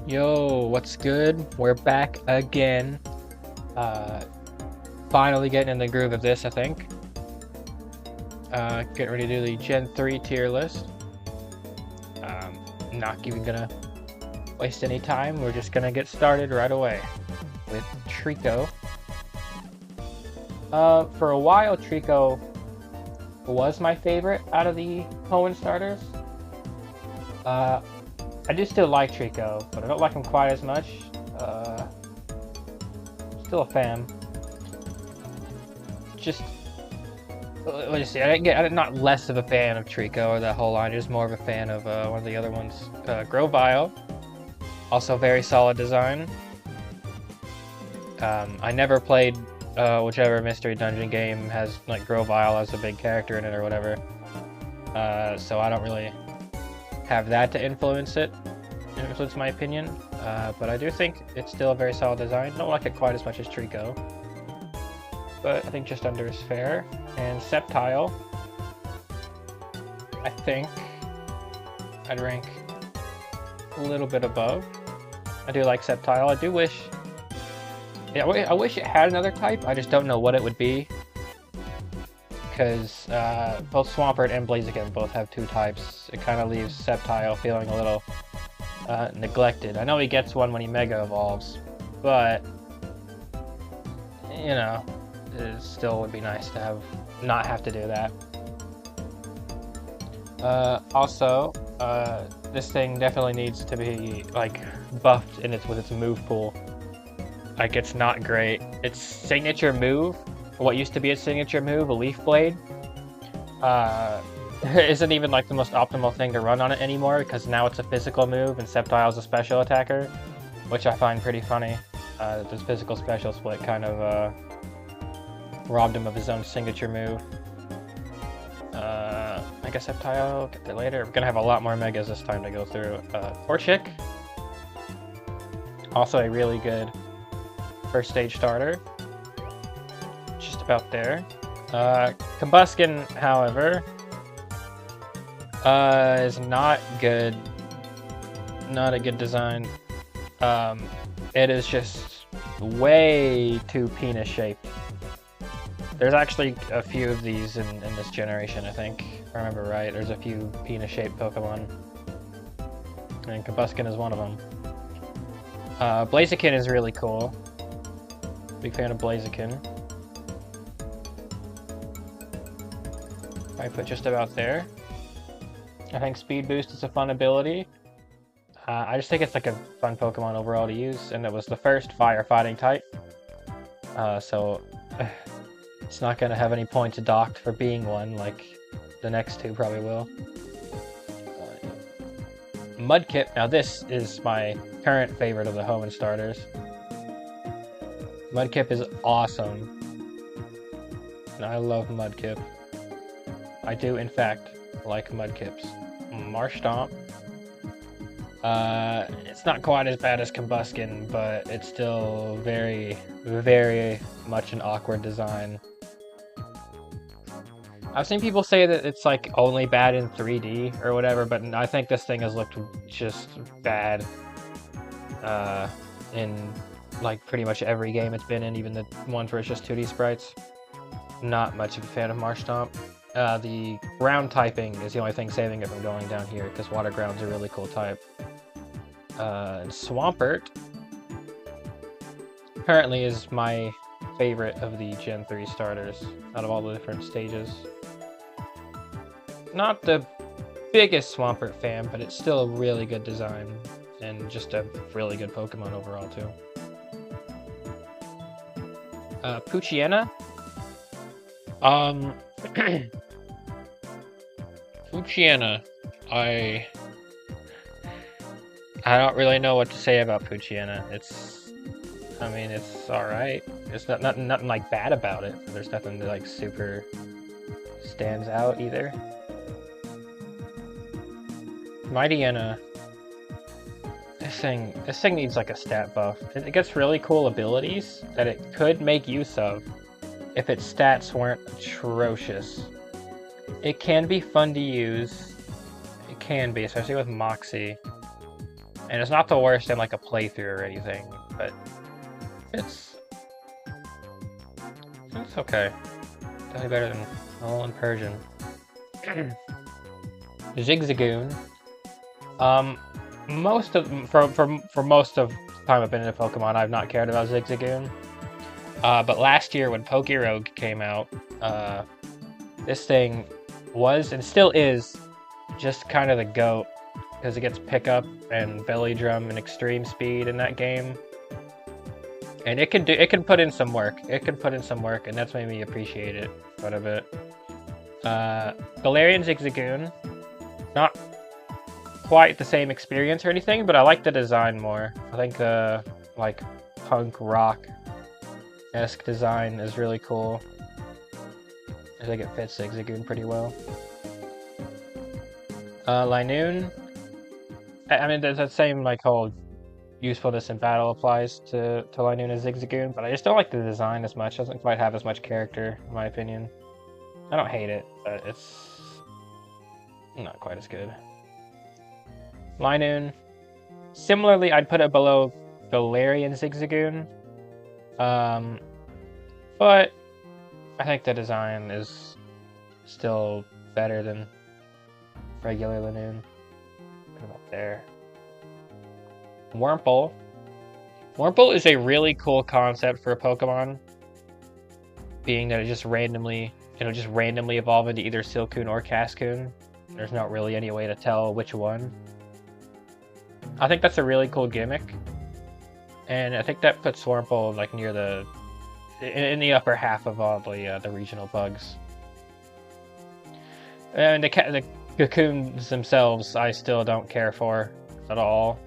Yo, what's good? We're back again. Finally getting in the groove of this, I think. Getting ready to do the Gen 3 tier list. Not even gonna waste any time. We're just gonna get started right away with Treecko. For a while, Treecko was my favorite out of the Hoenn starters. I do still like Treecko, but I don't like him quite as much. Still a fan. Just, let me see. I'm not less of a fan of Treecko or that whole line. Just more of a fan of one of the other ones. Grovyle, also very solid design. I never played whichever mystery dungeon game has like Grovyle as a big character in it or whatever. So I don't really have that to influence my opinion, but I do think it's still a very solid design. Don't like it quite as much as Treecko, but I think just under is fair. And Sceptile, I think I'd rank a little bit above. I do like Sceptile. I do wish, yeah, I wish it had another type. I just don't know what it would be, because both Swampert and Blaziken both have two types. It kind of leaves Sceptile feeling a little neglected. I know he gets one when he Mega Evolves, but you know, it still would be nice to not have to do that. Also, this thing definitely needs to be like buffed with its move pool. Like, it's not great. Its signature move, what used to be its signature move, a Leaf Blade, isn't even like the most optimal thing to run on it anymore, because now it's a physical move and Sceptile's a special attacker, which I find pretty funny. This physical special split kind of robbed him of his own signature move. I guess Sceptile, get there later. We're gonna have a lot more Megas this time to go through. Torchic, also a really good first stage starter. Just about there. Combusken, however, is not good. Not a good design. It is just way too penis shaped. There's actually a few of these in this generation, I think. If I remember right, there's a few penis shaped Pokemon. And Combusken is one of them. Blaziken is really cool. Big fan of Blaziken. I put just about there. I think Speed Boost is a fun ability. I just think it's like a fun Pokemon overall to use, and it was the first firefighting type. So it's not going to have any points docked for being one, like the next two probably will. Mudkip, now this is my current favorite of the Hoenn starters. Mudkip is awesome. And I love Mudkip. I do, in fact, like Mudkips. Marshtomp. It's not quite as bad as Combusken, but it's still very, very much an awkward design. I've seen people say that it's like only bad in 3D or whatever, but I think this thing has looked just bad in like pretty much every game it's been in, even the ones where it's just 2D sprites. Not much of a fan of Marshtomp. The ground typing is the only thing saving it from going down here, because water ground's a really cool type. And Swampert apparently is my favorite of the Gen 3 starters out of all the different stages. Not the biggest Swampert fan, but it's still a really good design and just a really good Pokemon overall too. Poochyena. Poochyena, I don't really know what to say about Poochyena. I mean, it's alright. There's nothing like bad about it. There's nothing that like super stands out either. Mightyena, this thing needs like a stat buff. It gets really cool abilities that it could make use of if its stats weren't atrocious. It can be fun to use. It can be, especially with Moxie. And it's not the worst in like a playthrough or anything, but it's okay. Definitely better than Alolan Persian. Zigzagoon. Most of for most of the time I've been in Pokemon, I've not cared about Zigzagoon. But last year when Pokerogue came out, this thing was and still is just kind of the GOAT because it gets pickup and belly drum and extreme speed in that game. And it can put in some work. It can put in some work, and that's made me appreciate it quite a bit. Galarian Zigzagoon, not quite the same experience or anything, but I like the design more. I think the like punk rock-esque design is really cool. I think it fits Zigzagoon pretty well. Linoone. I mean, there's that same like whole usefulness in battle applies to Linoone and Zigzagoon, but I just don't like the design as much. It doesn't quite have as much character, in my opinion. I don't hate it, but it's not quite as good. Linoone. Similarly, I'd put it below Galarian Zigzagoon. But I think the design is still better than regular Linoone. Put it up there. Wurmple. Wurmple is a really cool concept for a Pokemon, being that it'll just randomly evolve into either Silcoon or Cascoon. There's not really any way to tell which one. I think that's a really cool gimmick, and I think that puts Swampert like near in the upper half of all the regional bugs. And the cocoons themselves, I still don't care for at all.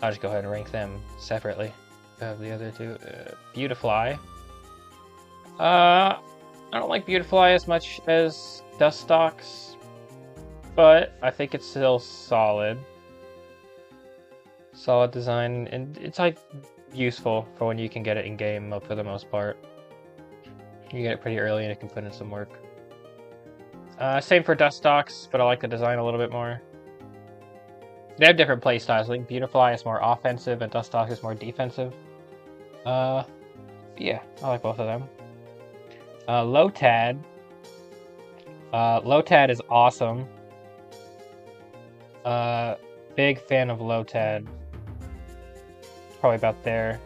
I'll just go ahead and rank them separately. The other two, Beautifly. I don't like Beautifly as much as Dustox, but I think it's still solid. Solid design, and it's like useful for when you can get it in game for the most part. You get it pretty early and it can put in some work. Same for Dustox, but I like the design a little bit more. They have different play styles. I think Beautifly is more offensive and Dustox is more defensive. Yeah, I like both of them. Lotad. Lotad is awesome. Big fan of Lotad. Probably about there.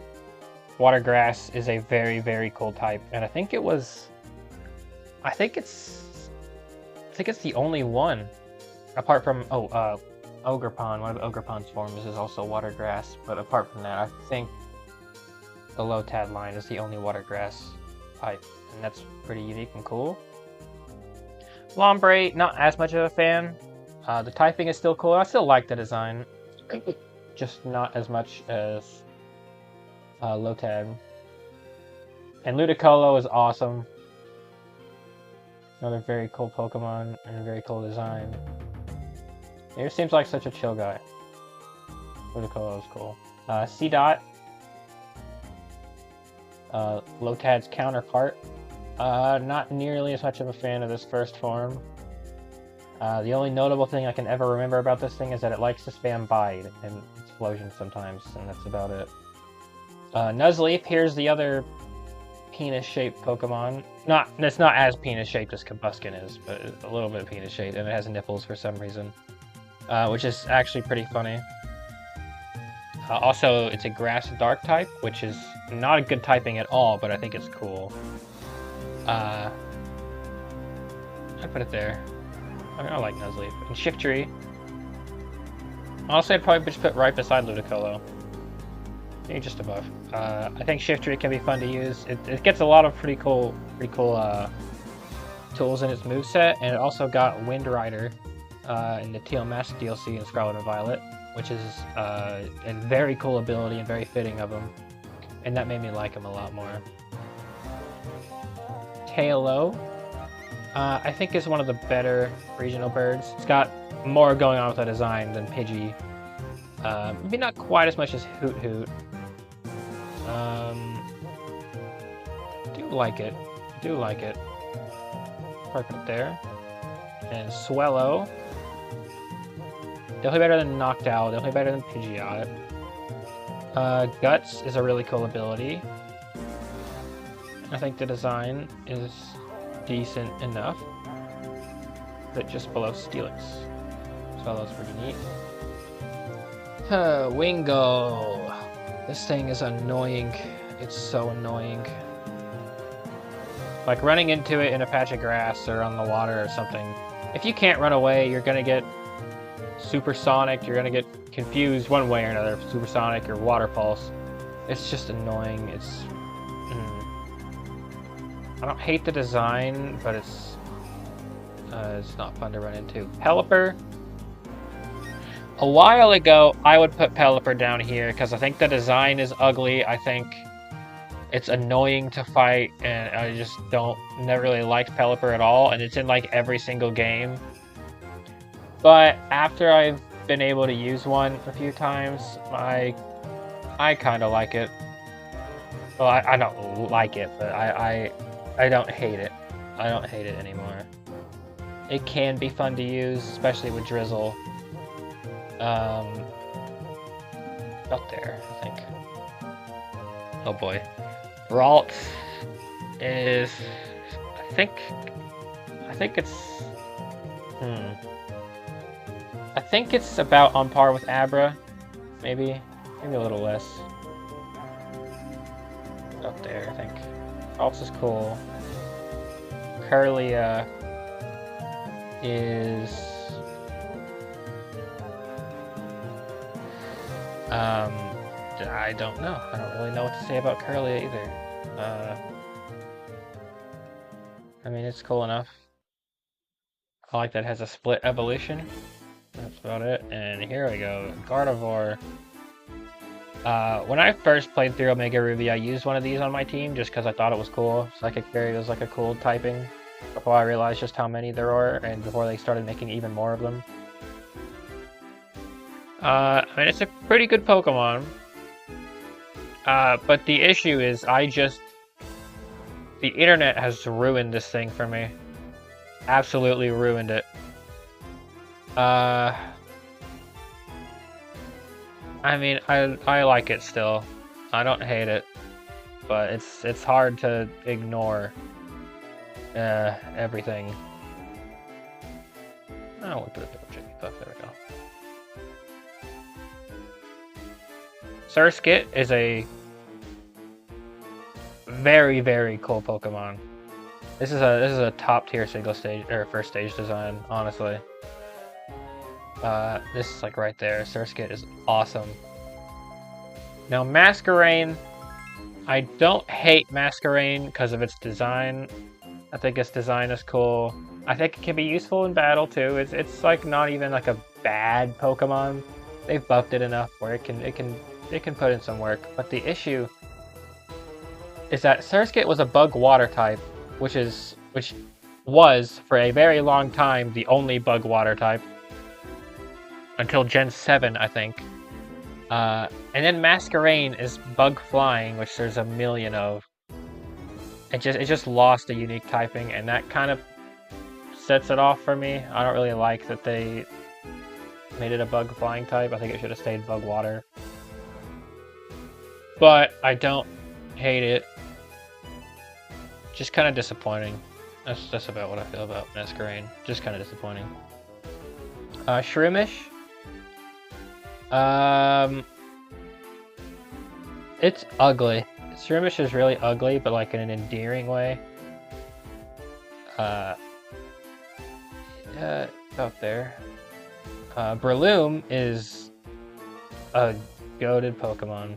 Water Grass is a very, very cool type, and I think it's the only one, apart from Ogerpon. One of Ogerpon's forms is also Water Grass, but apart from that, I think the Lotad line is the only Water Grass type, and that's pretty unique and cool. Lombre, not as much of a fan. The typing is still cool. I still like the design, just not as much as Lotad. And Ludicolo is awesome. Another very cool Pokemon and a very cool design. He just seems like such a chill guy. Ludicolo is cool. Seedot. Lotad's counterpart. Not nearly as much of a fan of this first form. The only notable thing I can ever remember about this thing is that it likes to spam Bide and Explosion sometimes, and that's about it. Nuzleaf, here's the other penis-shaped Pokemon. It's not as penis-shaped as Combusken is, but it's a little bit penis-shaped, and it has nipples for some reason, which is actually pretty funny. Also, it's a Grass Dark type, which is not a good typing at all, but I think it's cool. I'd put it there. I like Nuzleaf. And Shiftry. Honestly, I'd probably just put right beside Ludicolo. Maybe just above. I think Shiftry can be fun to use. It gets a lot of pretty cool tools in its moveset, and it also got Wind Rider in the Teal Mask DLC in Scarlet and Violet, which is a very cool ability and very fitting of him, and that made me like him a lot more. Taillow, I think is one of the better regional birds. It's got more going on with the design than Pidgey. Maybe not quite as much as Hoot Hoot. Do like it. Park it there. And Swellow. Definitely better than Noctowl, definitely better than Pidgeot. Guts is a really cool ability. I think the design is decent enough. But just below Steelix. Swellow's pretty neat. Wingull. This thing is annoying. It's so annoying. Like running into it in a patch of grass or on the water or something. If you can't run away, you're gonna get supersonic, you're gonna get confused one way or another, supersonic or water pulse. It's just annoying. It's I don't hate the design, but it's not fun to run into. Pelipper. A while ago, I would put Pelipper down here because I think the design is ugly. I think it's annoying to fight, and I just never really liked Pelipper at all, and it's in like every single game. But after I've been able to use one a few times, I kind of like it. Well, I don't like it, but I don't hate it. I don't hate it anymore. It can be fun to use, especially with Drizzle. Up there, I think. Oh boy. Ralts is, I think it's, I think it's about on par with Abra, maybe a little less. Up there, I think. Ralts is cool. Kirlia is, I don't know. I don't really know what to say about Kirlia either. I mean, it's cool enough. I like that it has a split evolution. That's about it. And here we go, Gardevoir. When I first played through Omega Ruby, I used one of these on my team just because I thought it was cool. Psychic Berry was like a cool typing. Before I realized just how many there were, and before they started making even more of them. I mean, it's a pretty good Pokemon. But the issue is, the internet has ruined this thing for me. Absolutely ruined it. I mean, I like it still. I don't hate it, but it's hard to ignore everything. Oh, we'll put a double check buff. There we go. Surskit is a very, very cool Pokemon. This is a top tier single stage or first stage design, honestly. This is like right there. Surskit is awesome. Now Masquerain, I don't hate Masquerain because of its design. I think its design is cool. I think it can be useful in battle too. It's like not even like a bad Pokemon. They've buffed it enough where it can put in some work. But the issue is that Surskit was a bug water type, which was for a very long time the only bug water type until Gen 7, I think. And then Masquerain is bug flying, which there's a million of. It just lost a unique typing, and that kind of sets it off for me. I don't really like that they made it a bug flying type. I think it should have stayed bug water. But I don't hate it. Just kind of disappointing. That's about what I feel about Masquerain. Just kind of disappointing. Shroomish. It's ugly. Shroomish is really ugly, but like in an endearing way. Out there. Breloom is a goated Pokemon.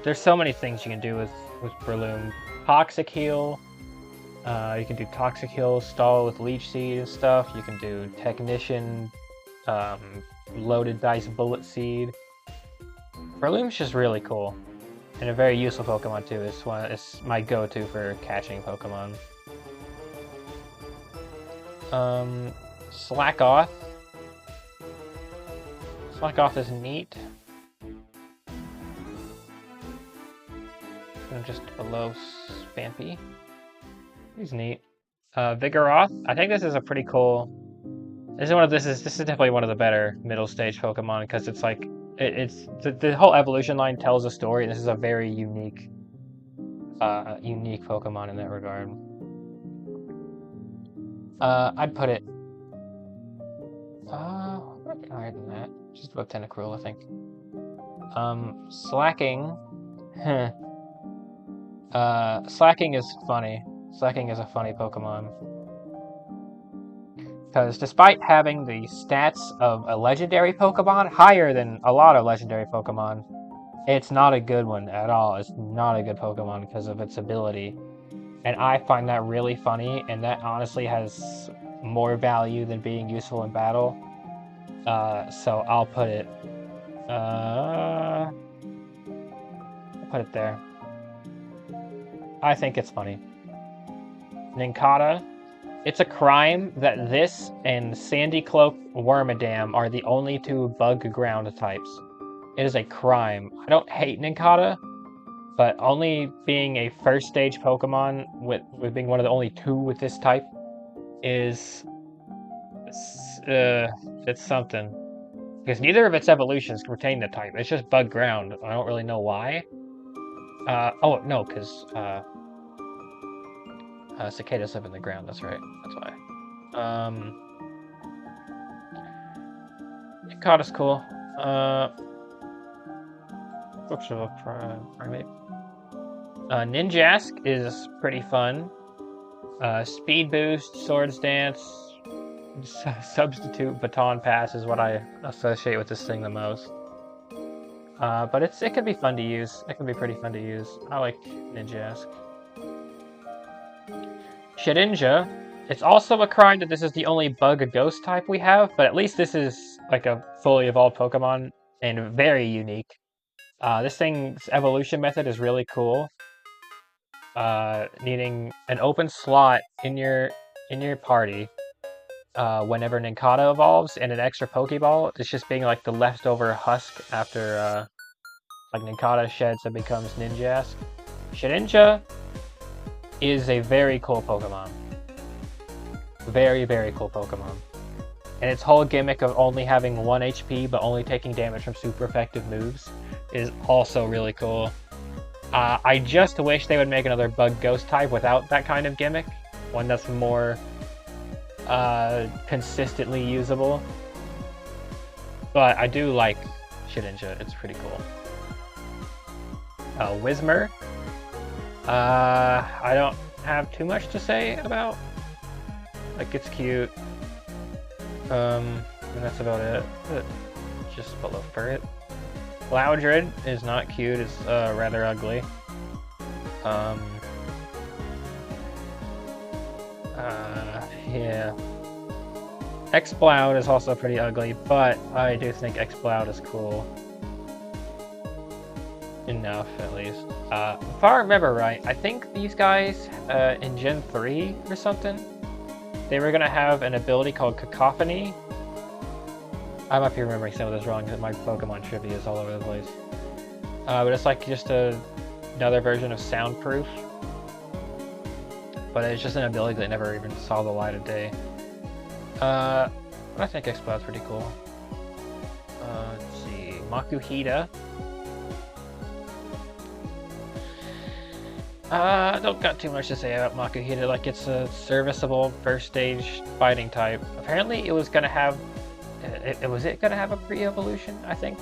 There's so many things you can do with Breloom. Toxic Heal. You can do Toxic Heal, stall with Leech Seed and stuff. You can do Technician, Loaded Dice Bullet Seed. Breloom's just really cool. And a very useful Pokemon too. It's my go-to for catching Pokemon. Slackoth. Slackoth is neat. And just below Spampy. He's neat. Vigoroth. I think this is a pretty cool. This is definitely one of the better middle stage Pokemon because it's like it's the whole evolution line tells a story, and this is a very unique Pokemon in that regard. I'd put it higher than that. Just above Tentacruel, I think. Slacking. Slacking is funny. Slacking is a funny Pokemon. Because despite having the stats of a legendary Pokemon, higher than a lot of legendary Pokemon, it's not a good one at all. It's not a good Pokemon because of its ability. And I find that really funny, and that honestly has more value than being useful in battle. So I'll put it... I'll put it there. I think it's funny. Nincada. It's a crime that this and Sandy Cloak Wormadam are the only two bug ground types. It is a crime. I don't hate Nincada, but only being a first stage Pokemon with being one of the only two with this type is it's something. Because neither of its evolutions can retain the type. It's just bug ground. I don't really know why. Oh no, because cicadas live in the ground, that's right. That's why. Nincada's cool. Oops, primate. Ninjask is pretty fun. Speed Boost, Swords Dance, Substitute Baton Pass is what I associate with this thing the most. But it can be fun to use. It can be pretty fun to use. I like Ninjask. Shedinja. It's also a crime that this is the only bug ghost type we have, but at least this is like a fully evolved Pokemon and very unique. This thing's evolution method is really cool. Needing an open slot in your party whenever Nincada evolves, and an extra Pokeball. It's just being like the leftover husk after like Nincada sheds and becomes Ninjask. Shedinja is a very cool Pokemon. Very, very cool Pokemon. And its whole gimmick of only having 1 HP but only taking damage from super effective moves is also really cool. I just wish they would make another bug ghost type without that kind of gimmick. One that's more consistently usable. But I do like Shedinja, it's pretty cool. Whismur. I don't have too much to say about. Like, it's cute. And that's about it. Just below Ferret. Loudred is not cute, it's rather ugly. Yeah. Exploud is also pretty ugly, but I do think Exploud is cool. Enough, at least. If I remember right, I think these guys, in Gen 3 or something, they were gonna have an ability called Cacophony. I might be remembering some of this wrong because my Pokemon trivia is all over the place. But it's like just another version of Soundproof. But it's just an ability that never even saw the light of day. I think Exploud's pretty cool. Let's see, Makuhita. Don't got too much to say about Makuhita. Like, it's a serviceable first stage fighting type. Apparently, it was gonna have. Was it gonna have a pre-evolution? I think.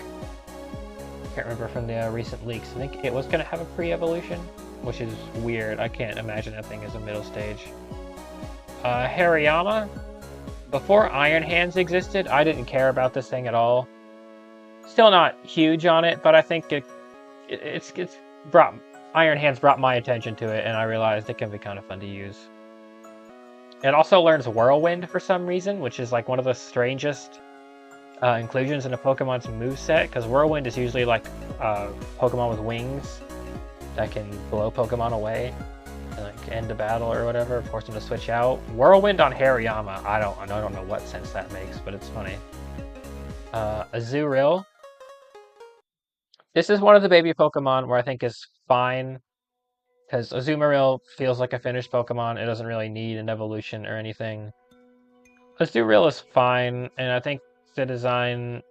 Can't remember from the recent leaks. I think it was gonna have a pre-evolution, which is weird. I can't imagine that thing as a middle stage. Hariyama. Before Iron Hands existed, I didn't care about this thing at all. Still not huge on it, but I think it's brought. Iron Hands brought my attention to it, and I realized it can be kind of fun to use. It also learns Whirlwind for some reason, which is like one of the strangest inclusions in a Pokemon's moveset, because Whirlwind is usually like Pokemon with wings that can blow Pokemon away and like end a battle or whatever, force them to switch out. Whirlwind on Hariyama, I don't know what sense that makes, but it's funny. Azurill. This is one of the baby Pokemon where I think is fine. Because Azumarill feels like a finished Pokemon. It doesn't really need an evolution or anything. Azumarill is fine, and I think the design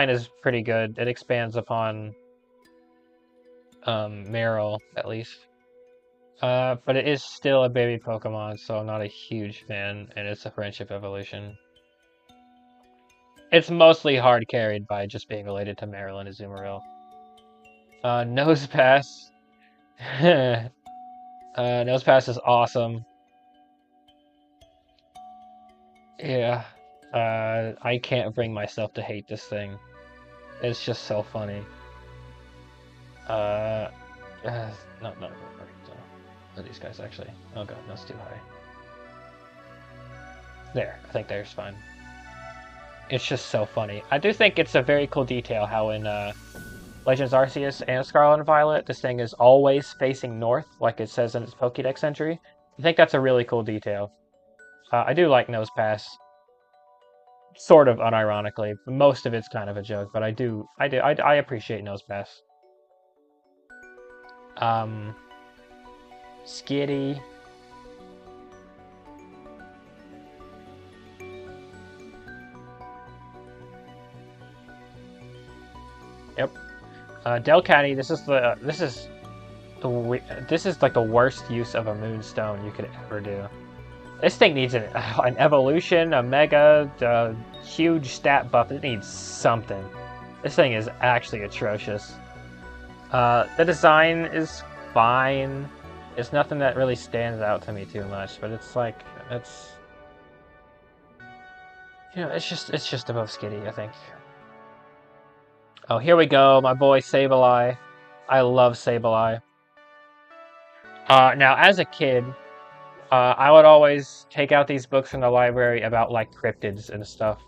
is pretty good. It expands upon Marill, at least. But it is still a baby Pokemon, so I'm not a huge fan, and it's a friendship evolution. It's mostly hard carried by just being related to Marill and Azumarill. Nose Pass. Nose Pass is awesome. Yeah. I can't bring myself to hate this thing. It's just so funny. Not these guys actually. Oh god, that's too high. There, I think there's fine. It's just so funny. I do think it's a very cool detail how in Legends Arceus and Scarlet and Violet, this thing is always facing north, like it says in its Pokédex entry. I think that's a really cool detail. I do like Nose Pass, sort of unironically. Most of it's kind of a joke, but I appreciate Nose Pass. Skitty. Yep. Delcatty, this is like the worst use of a Moonstone you could ever do. This thing needs an evolution, a mega, a huge stat buff. It needs something. This thing is actually atrocious. The design is fine. It's nothing that really stands out to me too much, but it's like, you know, it's just above Skitty, I think. Oh, here we go, my boy Sableye. I love Sableye. Now, as a kid, I would always take out these books from the library about, like, cryptids and stuff.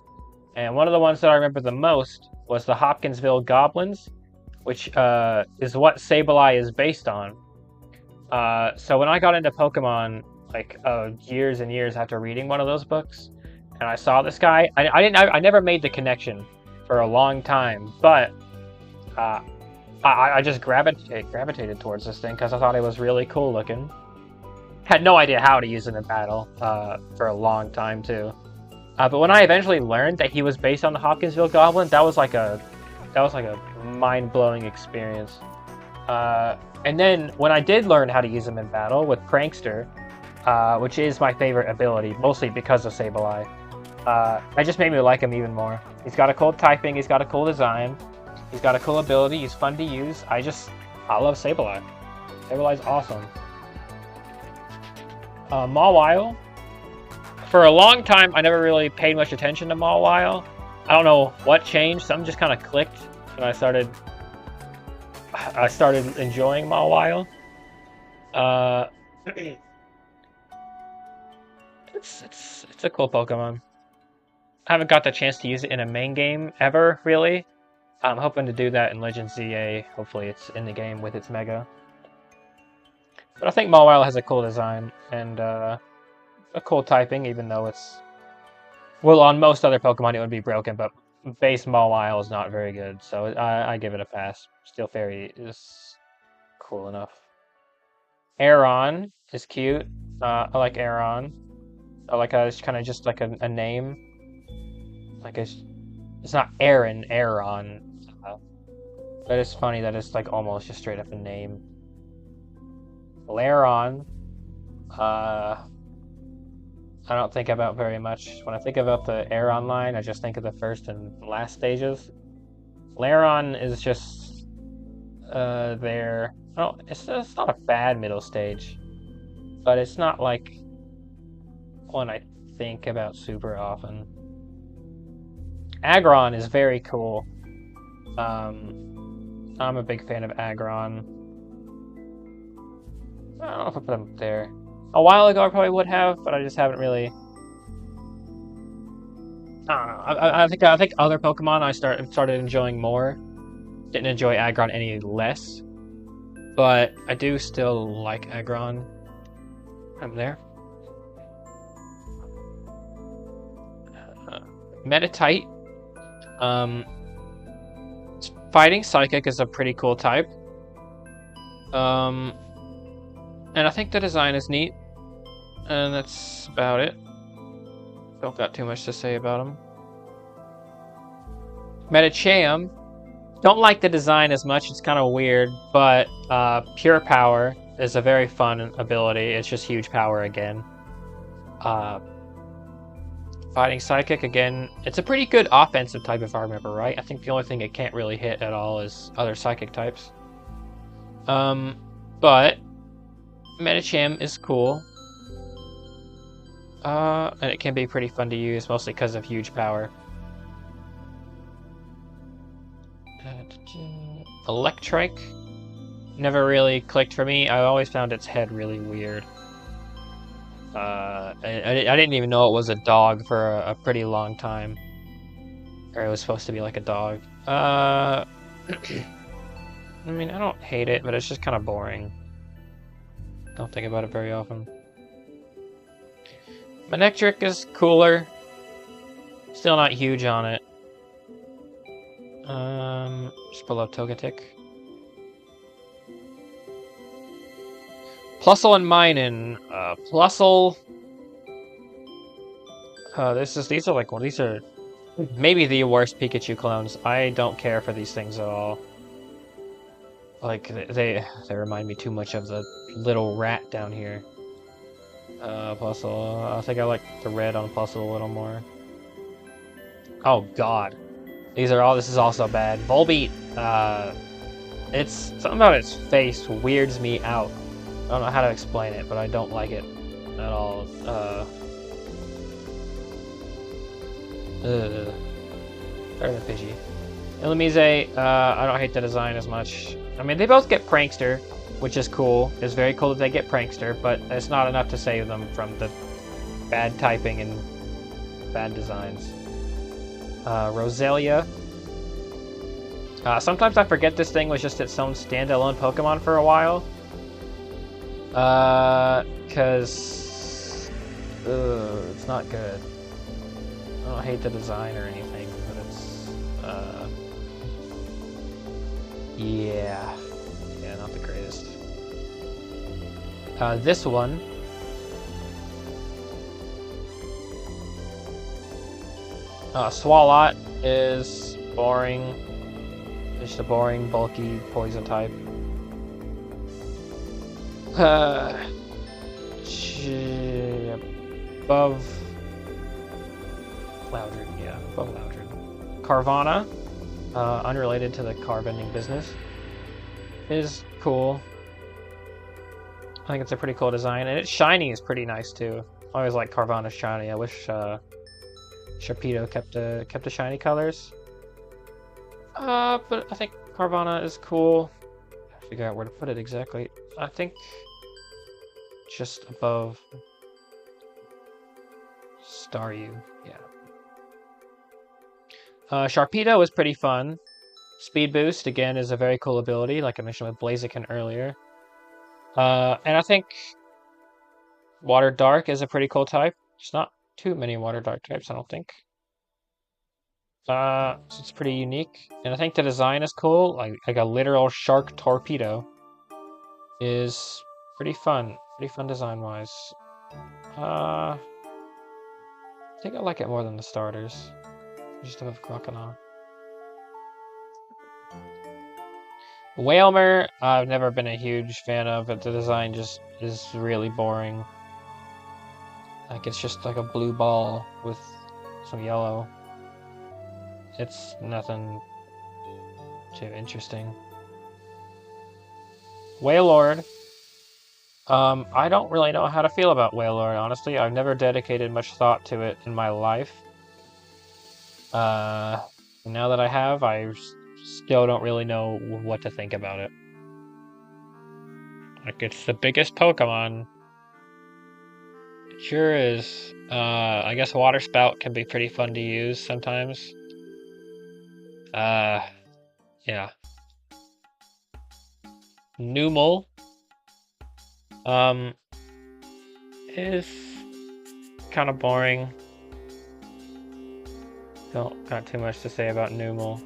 And one of the ones that I remember the most was the Hopkinsville Goblins, which is what Sableye is based on. So when I got into Pokemon, like, years and years after reading one of those books, and I saw this guy, I never made the connection for a long time, but I just gravitated towards this thing because I thought it was really cool looking. Had no idea how to use him in battle for a long time too. But when I eventually learned that he was based on the Hopkinsville Goblin, that was like a mind-blowing experience. And then when I did learn how to use him in battle with Prankster, which is my favorite ability, mostly because of Sableye, that just made me like him even more. He's got a cool typing, he's got a cool design, he's got a cool ability, he's fun to use. I love Sableye. Sableye's awesome. Mawile. For a long time, I never really paid much attention to Mawile. I don't know what changed, something just kind of clicked, and I started enjoying Mawile. It's a cool Pokemon. I haven't got the chance to use it in a main game ever, really. I'm hoping to do that in Legends ZA. Hopefully it's in the game with its Mega. But I think Mawile has a cool design and a cool typing, even though it's... Well, on most other Pokemon it would be broken, but base Mawile is not very good, so I give it a pass. Steel Fairy is cool enough. Aeron is cute. I like Aeron. I like it's kind of just like a name. Like it's not Aaron, but it's funny that it's like almost just straight up a name. Lairon, I don't think about very much. When I think about the Aeron line, I just think of the first and last stages. Lairon is just there. Oh, it's not a bad middle stage, but it's not like one I think about super often. Aggron is very cool. I'm a big fan of Aggron. I don't know if I put him there. A while ago I probably would have, but I just haven't really... I don't know. I think other Pokemon I started enjoying more. Didn't enjoy Aggron any less. But I do still like Aggron. I'm there. Meditite. Fighting Psychic is a pretty cool type. And I think the design is neat. And that's about it. Don't got too much to say about him. Medicham. Don't like the design as much. It's kind of weird. But Pure Power is a very fun ability. It's just huge power again. Fighting Psychic, again, it's a pretty good offensive type if I remember right. I think the only thing it can't really hit at all is other Psychic types. But Medicham is cool. And it can be pretty fun to use, mostly because of huge power. Electrike never really clicked for me. I always found its head really weird. I didn't even know it was a dog for a pretty long time. Or it was supposed to be like a dog. I mean, I don't hate it, but it's just kind of boring. Don't think about it very often. Manectric is cooler. Still not huge on it. Just below Togetic. Plusle and Minun. Plusle. These are maybe the worst Pikachu clones. I don't care for these things at all. Like they remind me too much of the little rat down here. Plusle. I think I like the red on Plusle a little more. Oh God, this is also bad. Volbeat. It's something about its face weirds me out. I don't know how to explain it, but I don't like it at all. Better than Pidgey. Illumise, I don't hate the design as much. I mean, they both get Prankster, which is cool. It's very cool that they get Prankster, but it's not enough to save them from the bad typing and bad designs. Roselia. Sometimes I forget this thing was just its own standalone Pokemon for a while. Because it's not good. I don't hate the design or anything, but it's yeah, not the greatest. This one. Swalot is boring. Just a boring, bulky poison type. Above Loudred, yeah, above Loudred. Carvana, unrelated to the car vending business, is cool. I think it's a pretty cool design, and its shiny is pretty nice too. I always like Carvana's shiny. I wish Sharpedo kept the shiny colors. But I think Carvana is cool. Gotta figure out where to put it exactly. I think just above Staryu, yeah. Sharpedo is pretty fun. Speed Boost, again, is a very cool ability, like I mentioned with Blaziken earlier. And I think Water Dark is a pretty cool type. There's not too many Water Dark types, I don't think. So it's pretty unique. And I think the design is cool. Like a literal shark torpedo is pretty fun. Pretty fun design-wise. I think I like it more than the starters. Just above Croconaw. Wailmer, I've never been a huge fan of, but the design just is really boring. Like, it's just like a blue ball with some yellow. It's nothing too interesting. Wailord. I don't really know how to feel about Wailord, honestly. I've never dedicated much thought to it in my life. Now that I have, I still don't really know what to think about it. Like, it's the biggest Pokemon. It sure is. I guess Water Spout can be pretty fun to use sometimes. Yeah. Numel. Is kind of boring. Don't got too much to say about Numel.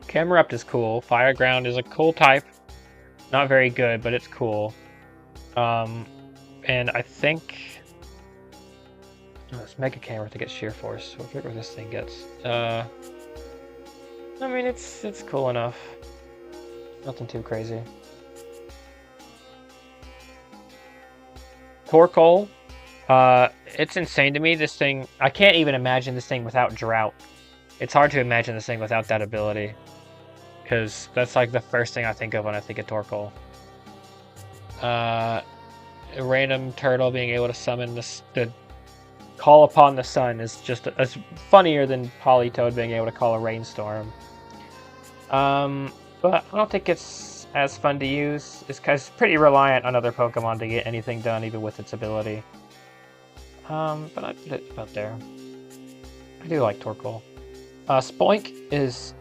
Camerupt is cool. Fire Ground is a cool type. Not very good, but it's cool. And I think this Mega Camera to get Sheer Force. We'll figure what this thing gets. I mean, it's cool enough. Nothing too crazy. Torchic. It's insane to me. This thing, I can't even imagine this thing without Drought. It's hard to imagine this thing without that ability. Because that's like the first thing I think of when I think of Torchic. A random turtle being able to summon the call upon the sun is just as funnier than Politoed being able to call a rainstorm. But I don't think it's as fun to use. It's pretty reliant on other Pokemon to get anything done, even with its ability. But I put it about there. I do like Torchic. Spoink is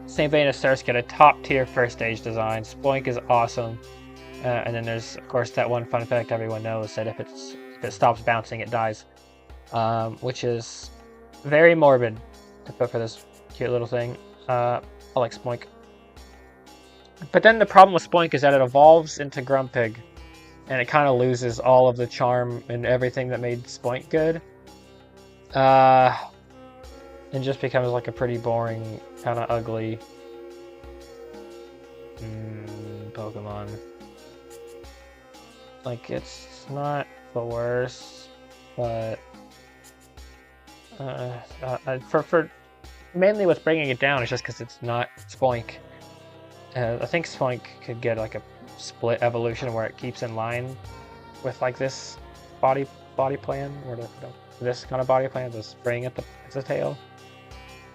same vein as Surskit, a top tier first stage design. Spoink is awesome. And then there's of course that one fun fact everyone knows, that if it stops bouncing, it dies. Which is very morbid to put for this cute little thing. I like Spoink. But then the problem with Spoink is that it evolves into Grumpig, and it kind of loses all of the charm and everything that made Spoink good. It just becomes like a pretty boring, kind of ugly Pokemon. Like, it's not the worst, but for mainly what's bringing it down is just because it's not Spoink. I think Spoink could get like a split evolution where it keeps in line with like this body plan, or this kind of body plan, the spring at the tail.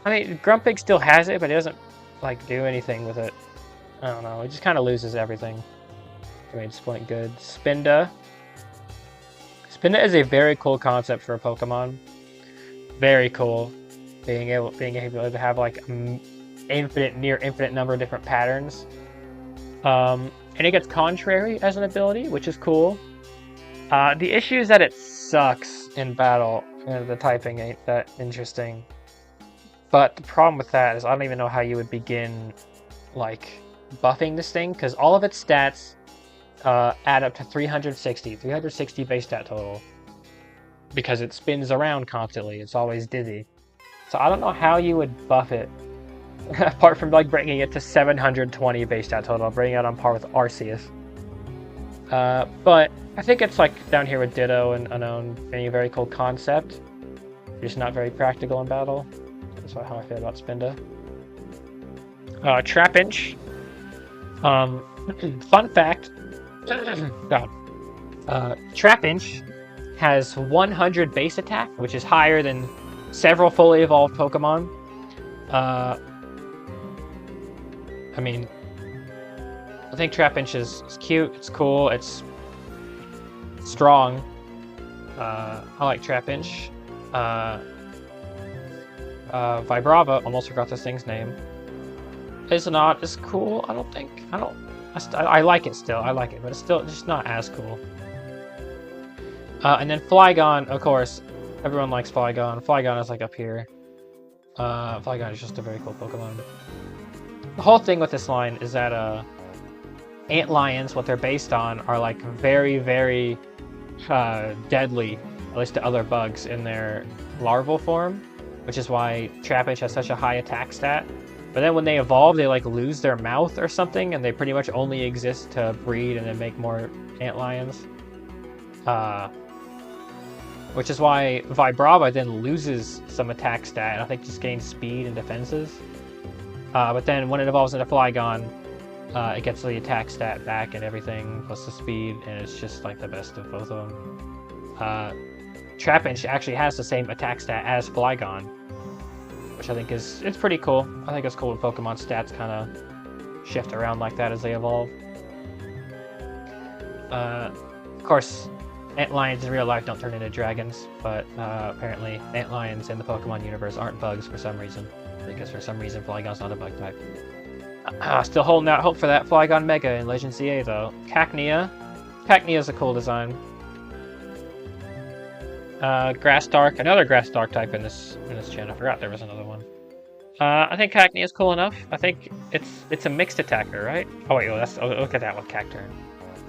I mean, Grumpig still has it, but it doesn't like do anything with it. I don't know. It just kind of loses everything. It made Spoink good. Spinda. Spinda is a very cool concept for a Pokemon. Very cool. Being able to have like near infinite number of different patterns. And it gets Contrary as an ability, which is cool. The issue is that it sucks in battle. The typing ain't that interesting. But the problem with that is I don't even know how you would begin, like, buffing this thing, because all of its stats add up to 360 base stat total. Because it spins around constantly. It's always dizzy. So I don't know how you would buff it, apart from, like, bringing it to 720 base stat total, bringing it on par with Arceus. But I think it's, like, down here with Ditto and Unknown being a very cool concept. Just not very practical in battle. That's how I feel about Spinda. Trapinch. Fun fact. Trapinch has 100 base attack, which is higher than several fully evolved Pokemon. I mean, I think Trapinch is cute, it's cool, it's strong. I like Trapinch. Vibrava, almost forgot this thing's name, is not as cool, I don't think. I like it still, I like it, but it's still just not as cool. And then Flygon, of course, everyone likes Flygon. Flygon is like up here. Flygon is just a very cool Pokemon. The whole thing with this line is that Antlions, what they're based on, are like very, very deadly, at least to other bugs, in their larval form, which is why Trapinch has such a high attack stat. But then when they evolve, they like lose their mouth or something, and they pretty much only exist to breed and then make more Antlions. Which is why Vibrava then loses some attack stat, and I think just gains speed and defenses. But then when it evolves into Flygon, it gets the attack stat back and everything, plus the speed, and it's just like the best of both of them. Trapinch actually has the same attack stat as Flygon, which I think it's pretty cool. I think it's cool when Pokemon stats kind of shift around like that as they evolve. Of course, Antlions in real life don't turn into dragons, but apparently Antlions in the Pokemon universe aren't bugs for some reason. Because for some reason Flygon's not a bug type. Still holding out hope for that Flygon Mega in Legend CA though. Cacnea. Cacnea's a cool design. Grass Dark, another Grass Dark type in this channel. I forgot there was another one. I think Cacnea is cool enough. I think it's a mixed attacker, right? Oh wait, look at that with Cacturne.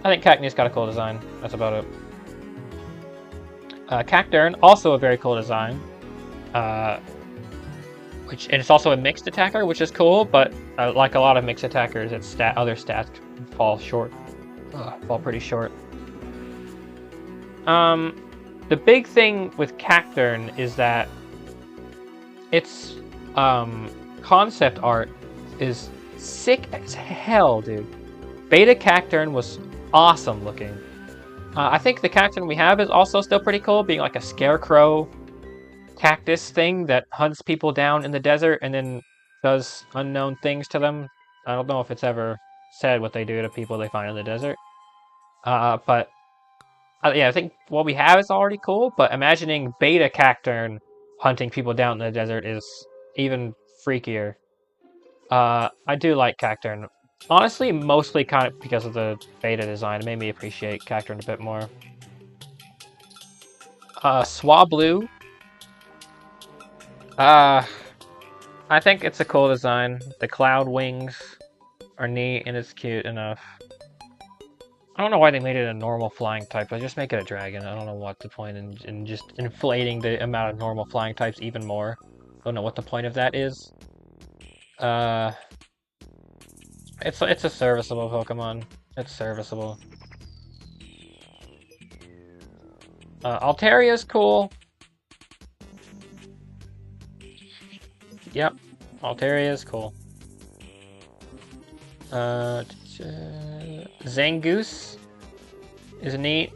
I think Cacnea's got a cool design. That's about it. Cacturne, also a very cool design. And it's also a mixed attacker, which is cool, but like a lot of mixed attackers, its other stats fall short. Fall pretty short. The big thing with Cacturne is that its concept art is sick as hell, dude. Beta Cacturne was awesome looking. I think the Cacturne we have is also still pretty cool, being like a scarecrow cactus thing that hunts people down in the desert and then does unknown things to them. I don't know if it's ever said what they do to people they find in the desert. But yeah, I think what we have is already cool, but imagining Beta Cacturne hunting people down in the desert is even freakier. I do like Cacturne. Honestly, mostly kind of because of the beta design. It made me appreciate Cacturne a bit more. Swablu. I think it's a cool design. The cloud wings are neat and it's cute enough. I don't know why they made it a normal flying type. But just make it a dragon. I don't know what the point in just inflating the amount of normal flying types even more. I don't know what the point of that is. It's a serviceable Pokemon. It's serviceable. Altaria's cool. Yep, Altaria's cool. Zangoose is neat.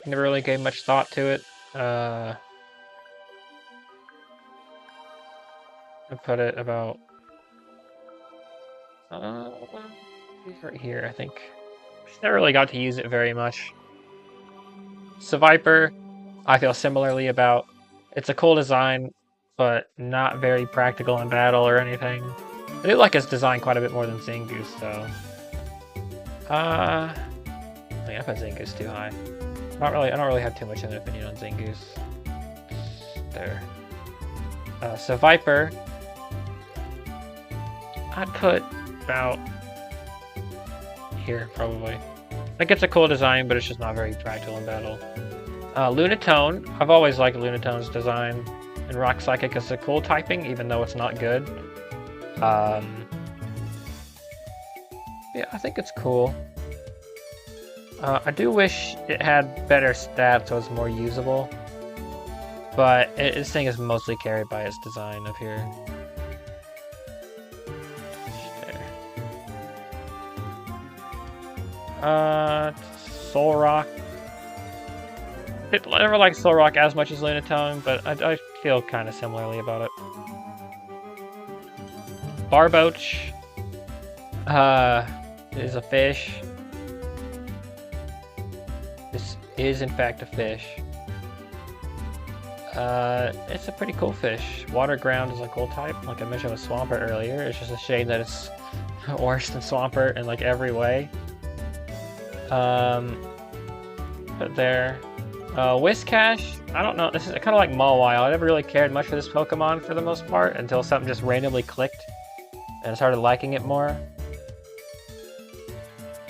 Never really gave much thought to it. I put it about right here, I think. Just never really got to use it very much. Seviper, I feel similarly about. It's a cool design, but not very practical in battle or anything. I do like his design quite a bit more than Zangoose, though. I think I put Zangoose too high. I don't really have too much of an opinion on Zangoose. There. Seviper, I'd put about here, probably. Like, it's a cool design, but it's just not very practical in battle. Lunatone, I've always liked Lunatone's design. And Rock Psychic is a cool typing, even though it's not good. Yeah, I think it's cool. I do wish it had better stats so it's more usable. But this thing is mostly carried by its design up here. There. Solrock. I never liked Solrock as much as Lunatone, but I feel kind of similarly about it. Barboach is a fish. This is in fact a fish. It's a pretty cool fish. Water ground is a cool type, like I mentioned with Swampert earlier. It's just a shame that it's worse than Swampert in like every way. But there. Whiscash, I don't know, this is kind of like Mawile. I never really cared much for this Pokemon for the most part until something just randomly clicked and I started liking it more.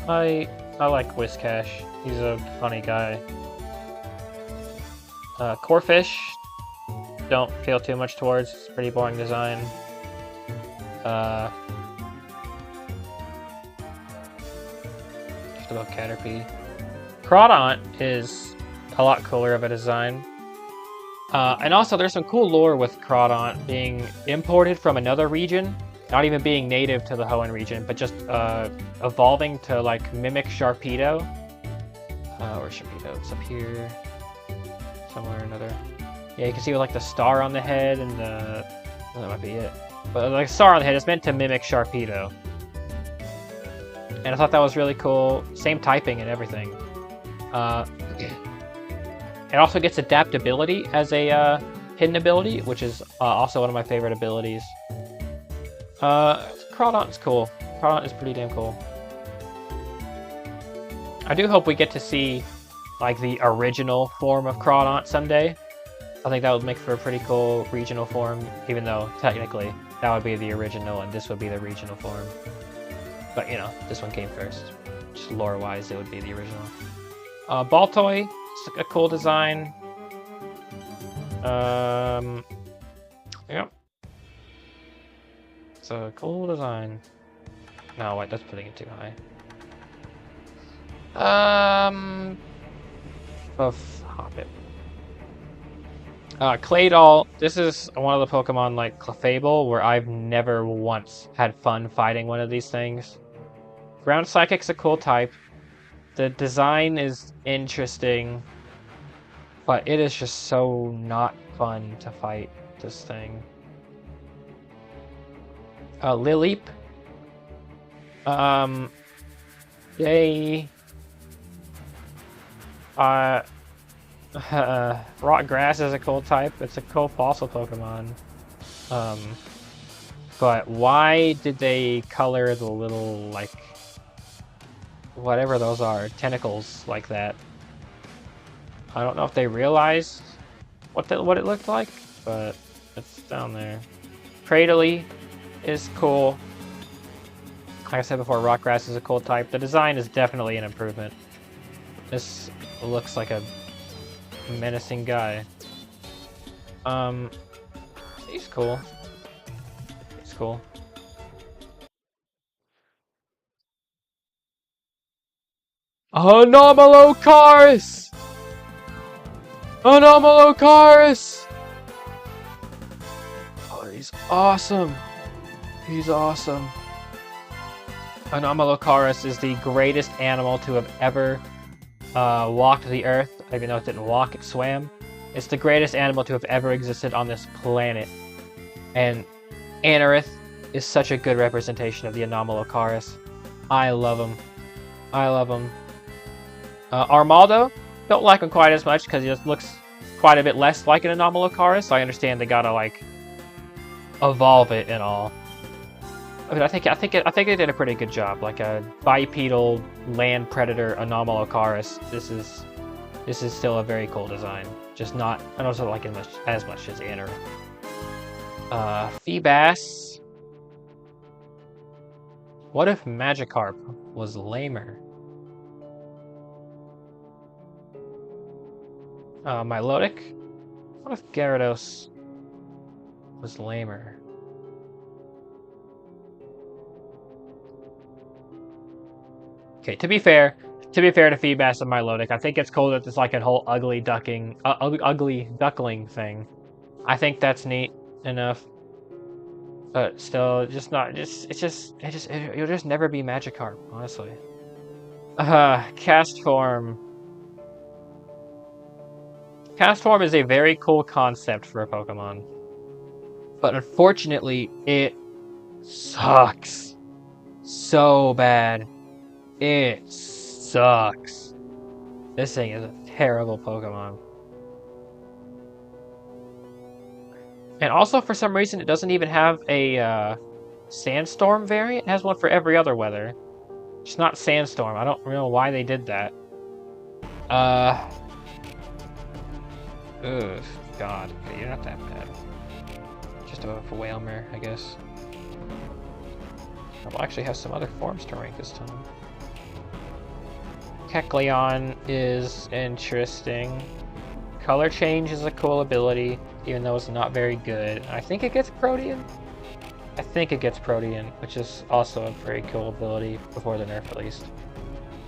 I like Whiscash. He's a funny guy. Corphish, don't feel too much towards. It's a pretty boring design. Just about Caterpie. Crawdaunt is a lot cooler of a design. And also there's some cool lore with Crawdaunt being imported from another region, not even being native to the Hoenn region, but just evolving to like mimic Sharpedo. Where's Sharpedo? It's up here. Somewhere or another. Yeah, you can see with like the star on the head and the... Oh, that might be it. But like star on the head is meant to mimic Sharpedo. And I thought that was really cool. Same typing and everything. It also gets adaptability as a hidden ability, which is also one of my favorite abilities. Crawdaunt is cool. Crawdaunt is pretty damn cool. I do hope we get to see like the original form of Crawdaunt someday. I think that would make for a pretty cool regional form, even though technically that would be the original and this would be the regional form. But you know, this one came first. Just lore-wise, it would be the original. Baltoy, it's a cool design. Yep. It's a cool design. No, wait, that's putting it too high. Hoppip. Claydol, this is one of the Pokemon like Clefable where I've never once had fun fighting one of these things. Ground Psychic's a cool type. The design is interesting, but it is just so not fun to fight this thing. Lileep. Rock Grass is a cool type. It's a cool fossil Pokemon. But why did they color the little, like, whatever those are, tentacles like that? I don't know if they realized what it looked like, but it's down there. Cradily is cool. Like I said before, Rock Grass is a cool type. The design is definitely an improvement. This looks like a menacing guy. He's cool. He's cool. Anomalocaris! Anomalocaris! Oh, he's awesome. He's awesome. Anomalocaris is the greatest animal to have ever walked the earth. Even though it didn't walk, it swam. It's the greatest animal to have ever existed on this planet. And Anorith is such a good representation of the Anomalocaris. I love him. I love him. Armaldo, don't like him quite as much because he just looks quite a bit less like an Anomalocaris. So I understand they gotta like evolve it and all. I mean, I think they did a pretty good job. Like a bipedal land predator Anomalocaris. This is still a very cool design. Just not, I don't like it as much as Anorith. Feebas. What if Magikarp was lamer? Milotic. What if Gyarados was lamer? Okay, to be fair to Feebas and Milotic, I think it's cool that there's like a whole ugly duckling thing. I think that's neat enough. But still, it'll just never be Magikarp, honestly. Castform. Castform is a very cool concept for a Pokemon. But unfortunately, it sucks so bad. It sucks. This thing is a terrible Pokemon. And also, for some reason, it doesn't even have a Sandstorm variant. It has one for every other weather. It's not Sandstorm. I don't know why they did that. Ugh, God. Okay, you're not that bad. Just a Whalmer, I guess. I'll actually have some other forms to rank this time. Kecleon is interesting. Color Change is a cool ability, even though it's not very good. I think it gets Protean. I think it gets Protean, which is also a very cool ability, before the nerf at least.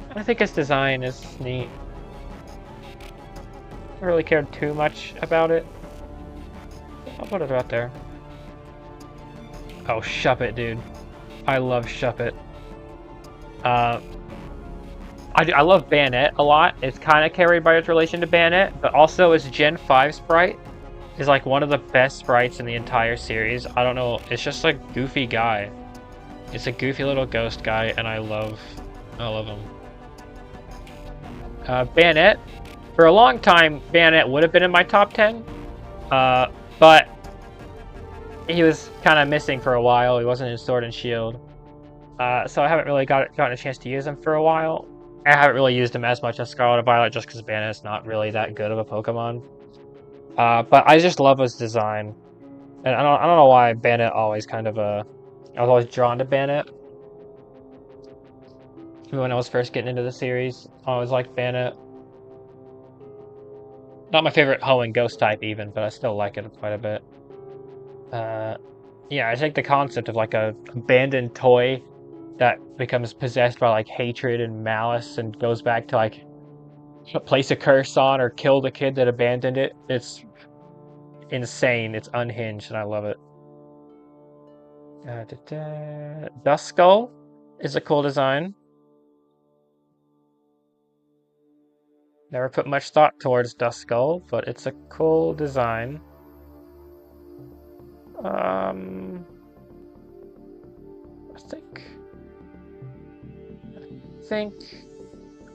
And I think its design is neat. I don't really care too much about it. I'll put it out there. Oh, Shuppet, dude. I love Shuppet. I love Bayonet a lot. It's kind of carried by its relation to Bayonet, but also its Gen 5 sprite is like one of the best sprites in the entire series. I don't know, it's just a goofy guy. It's a goofy little ghost guy, and I love him. Bayonet. For a long time, Bayonet would have been in my top 10, but he was kind of missing for a while. He wasn't in Sword and Shield, so I haven't really gotten a chance to use him for a while. I haven't really used him as much as Scarlet and Violet just because Bayonet's not really that good of a Pokemon. But I just love his design. And I don't know why Bandit always kind of, I was always drawn to Bandit. Even when I was first getting into the series, I always liked Bandit. Not my favorite Ho and Ghost type even, but I still like it quite a bit. Yeah, I think the concept of like a abandoned toy that becomes possessed by like hatred and malice and goes back to like place a curse on or kill the kid that abandoned it. It's insane. It's unhinged, and I love it. Duskull is a cool design. Never put much thought towards Duskull, but it's a cool design. I think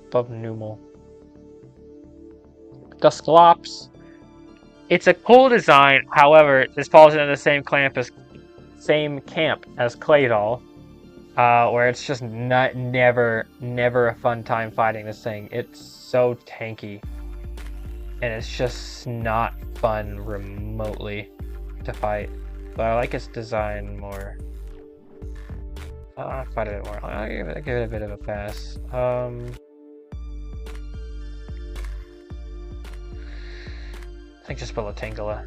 above Numel. Dusclops. It's a cool design, however, this falls into the same camp as Claydol, where it's just never a fun time fighting this thing. It's so tanky, and it's just not fun remotely to fight. But I like its design more. Quite a bit more. I'll give it a bit of a pass. I think just below Tangela.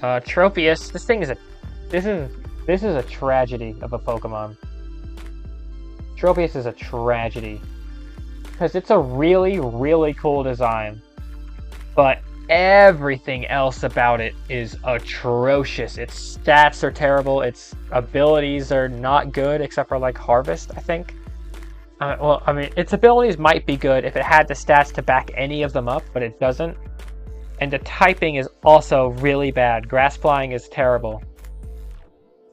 Tropius. This is a tragedy of a Pokemon. Tropius is a tragedy because it's a really cool design, but everything else about it is atrocious. Its stats are terrible. Its abilities are not good, except for like Harvest, I think. Well, I mean, its abilities might be good if it had the stats to back any of them up, but it doesn't. And the typing is also really bad. Grass flying is terrible.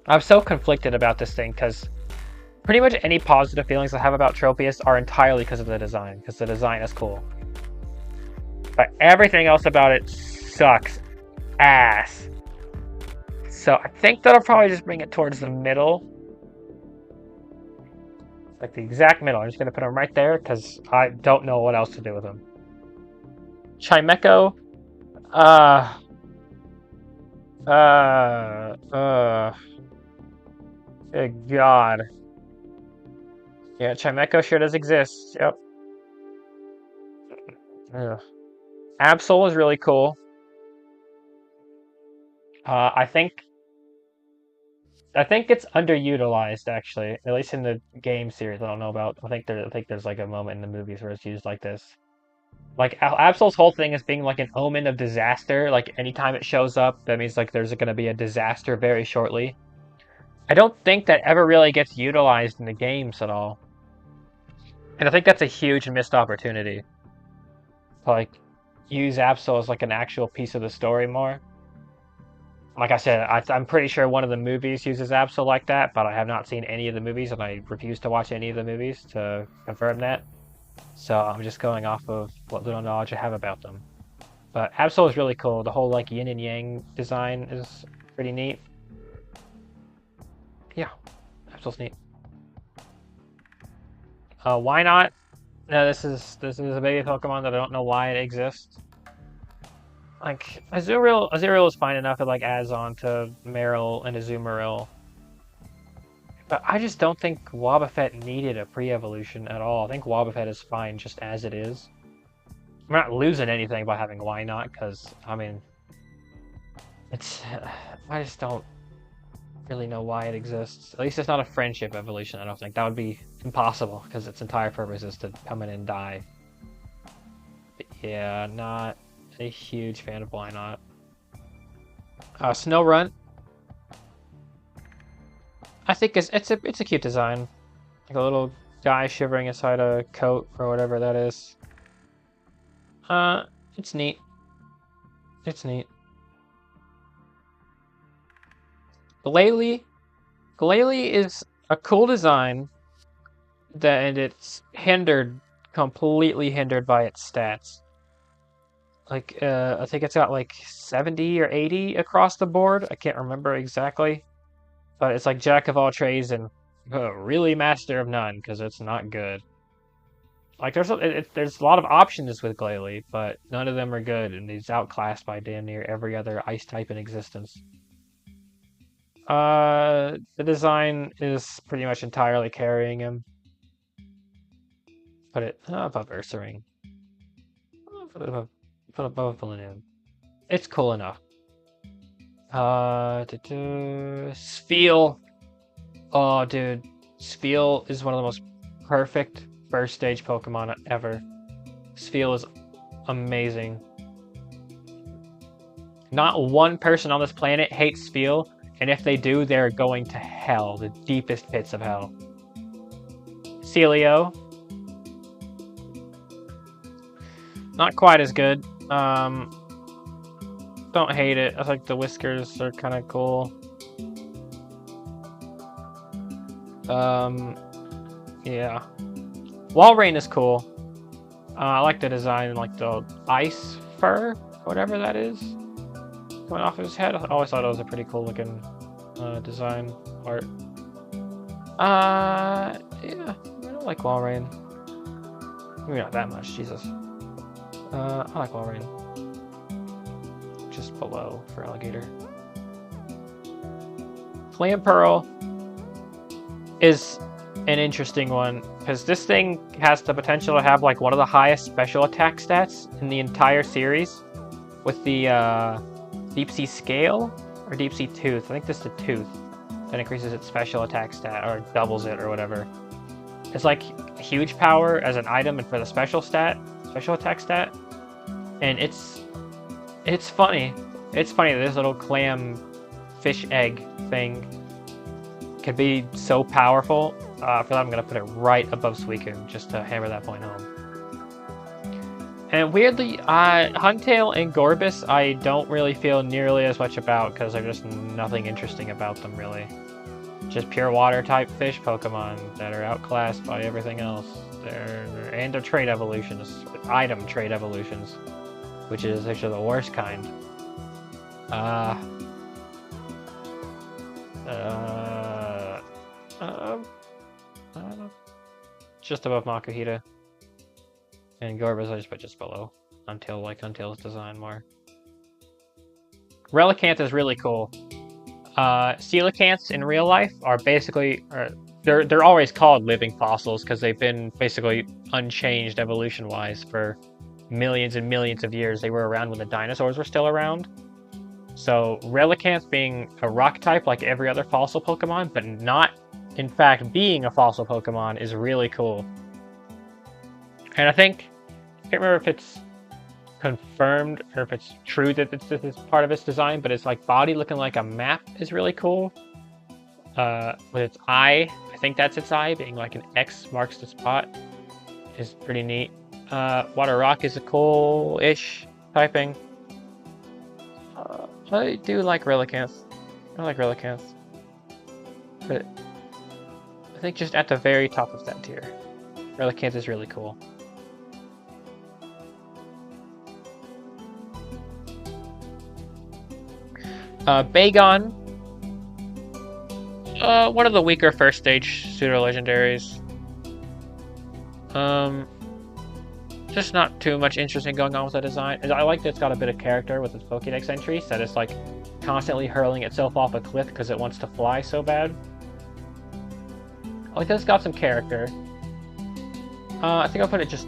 I'm so conflicted about this thing because pretty much any positive feelings I have about Tropius are entirely because of the design, because the design is cool. But everything else about it sucks ass. So I think that'll probably just bring it towards the middle. Like the exact middle. I'm just going to put him right there because I don't know what else to do with him. Chimecho. Good God. Yeah, Chimecho sure does exist. Yep. Ugh. Absol is really cool. I think it's underutilized actually, at least in the game series. I don't know about. I think there's like a moment in the movies where it's used like this. Like Absol's whole thing is being like an omen of disaster. Like anytime it shows up, that means like there's going to be a disaster very shortly. I don't think that ever really gets utilized in the games at all, and I think that's a huge missed opportunity. Like use Absol as like an actual piece of the story more. Like I said, I'm pretty sure one of the movies uses Absol like that, but I have not seen any of the movies, and I refuse to watch any of the movies to confirm that. So I'm just going off of what little knowledge I have about them. But Absol is really cool. The whole like yin and yang design is pretty neat. Yeah, Absol's neat. Why not? No, this is a baby Pokemon that I don't know why it exists. Like Azurill is fine enough. It like adds on to Marill and Azumarill. But I just don't think Wobbuffet needed a pre-evolution at all. I think Wobbuffet is fine just as it is. We're not losing anything by having Why Not, because, I mean, it's... I just don't really know why it exists. At least it's not a friendship evolution, I don't think. That would be impossible, because its entire purpose is to come in and die. But yeah, not a huge fan of Why Not. Snowrunt. I think it's a cute design, like a little guy shivering inside a coat or whatever that is. It's neat. It's neat. Glalie is a cool design, and it's completely hindered by its stats. Like I think it's got like 70 or 80 across the board. I can't remember exactly. But it's like Jack of all trades and really master of none, because it's not good. Like, there's a lot of options with Glalie, but none of them are good, and he's outclassed by damn near every other ice type in existence. The design is pretty much entirely carrying him. Put it above Ursaring. Put it above Linoone. It's cool enough. Spheal. Oh, dude. Spheal is one of the most perfect first stage Pokemon ever. Spheal is amazing. Not one person on this planet hates Spheal, and if they do, they're going to hell, the deepest pits of hell. Celio. Not quite as good. Don't hate it. I think the whiskers are kind of cool. Yeah. Walrein is cool. I like the design, like the ice fur, whatever that is, coming off of his head. I always thought it was a pretty cool looking design art. Yeah, I don't like Walrein. Maybe not that much, Jesus. I like Galarian. Just below for Alligator. Clamperl is an interesting one, because this thing has the potential to have like one of the highest special attack stats in the entire series, with the Deep Sea Scale, or Deep Sea Tooth. I think this is the Tooth that increases its special attack stat, or doubles it, or whatever. It's like huge power as an item and for the special attack stat. And it's funny. It's funny that this little clam fish egg thing could be so powerful. For that, I'm gonna put it right above Suicune just to hammer that point home. And weirdly, Huntail and Gorbis I don't really feel nearly as much about, because there's just nothing interesting about them really. Just pure water type fish Pokemon that are outclassed by everything else. And they're trait evolutions, item trait evolutions, which is actually the worst kind. I don't know. Just above Makuhita. And Gorbis I just put just below. Huntail's design more. Relicanth is really cool. Coelacanths in real life are basically, they're always called living fossils because they've been basically unchanged evolution-wise for millions and millions of years. They were around when the dinosaurs were still around. So Relicanth being a rock type like every other fossil Pokemon, but not, in fact, being a fossil Pokemon is really cool. And I can't remember if it's confirmed or if it's true that this is part of its design, but its like body looking like a map is really cool. With its eye, I think that's its eye, being like an X marks the spot, is pretty neat. Water Rock is a cool-ish typing. I do like Relicanth. I like Relicanth. But I think just at the very top of that tier, Relicanth is really cool. Bagon. One of the weaker first stage pseudo-legendaries. Just not too much interesting going on with the design. I like that it's got a bit of character with its Pokédex entries, that it's like constantly hurling itself off a cliff because it wants to fly so bad. I like that it's got some character. I think I'll put it just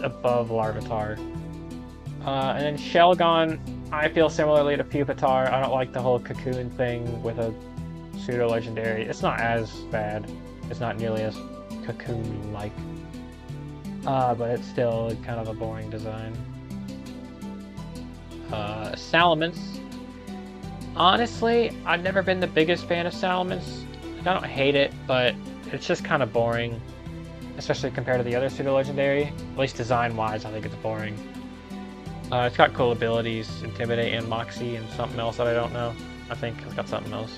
above Larvitar. And then Shelgon, I feel similarly to Pupitar. I don't like the whole cocoon thing with a pseudo-legendary. It's not as bad. It's not nearly as cocoon-like. But it's still kind of a boring design. Salamence. Honestly, I've never been the biggest fan of Salamence. I don't hate it, but it's just kind of boring. Especially compared to the other pseudo-legendary. At least design-wise, I think it's boring. It's got cool abilities, Intimidate and Moxie, and something else that I don't know. I think it's got something else.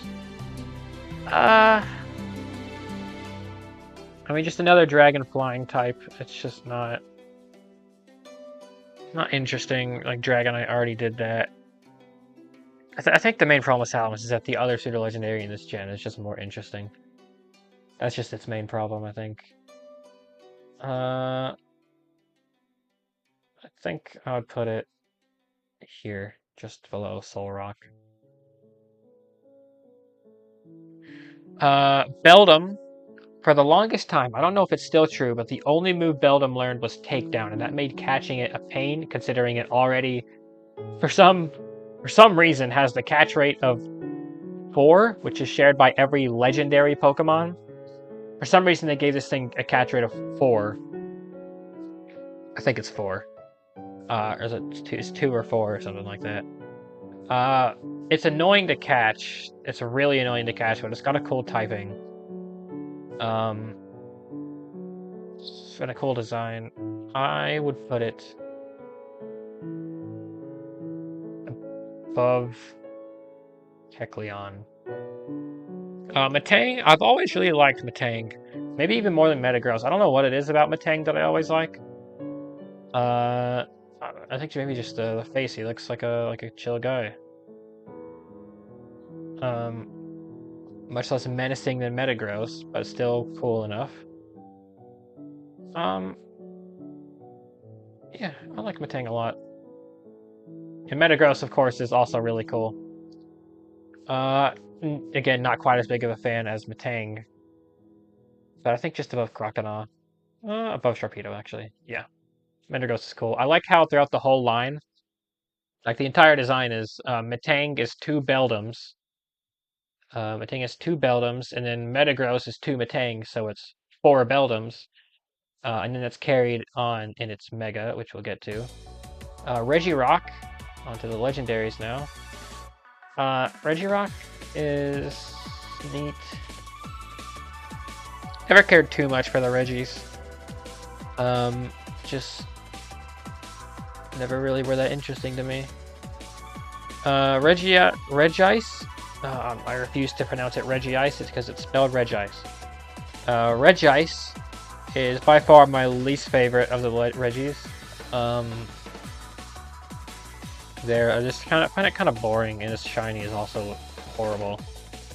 I mean, just another dragon flying type. It's just not interesting. Like Dragonite already did that. I think the main problem with Salamence is that the other pseudo-legendary in this gen is just more interesting. That's just its main problem, I think. I think I would put it here, just below Solrock. Beldum, for the longest time, I don't know if it's still true, but the only move Beldum learned was Takedown, and that made catching it a pain, considering it already, for some reason, has the catch rate of 4, which is shared by every legendary Pokemon. For some reason, they gave this thing a catch rate of 4. I think it's 4. Or is it 2? It's 2 or 4 or something like that. It's annoying to catch. It's really annoying to catch, but it's got a cool typing. And a cool design. I would put it above Kecleon. Metang, I've always really liked Metang. Maybe even more than Metagross. I don't know what it is about Metang that I always like. I think maybe just the face. He looks like a chill guy. Much less menacing than Metagross, but still cool enough. Yeah, I like Metang a lot. And Metagross, of course, is also really cool. Again, not quite as big of a fan as Metang. But I think just above Croconaw. Above Sharpedo, actually. Yeah. Metagross is cool. I like how throughout the whole line, like the entire design is, Metang is 2 Beldums. Metang is 2 Beldums, and then Metagross is 2 Metang, so it's 4 Beldums. And then that's carried on in its Mega, which we'll get to. Regirock, onto the legendaries now. Regirock is neat. Never cared too much for the Regis. Just never really were that interesting to me. Regice. I refuse to pronounce it Regice. It's because it's spelled Regice. Regice is by far my least favorite of the Regis. I just find it kind of boring, and its shiny is also horrible.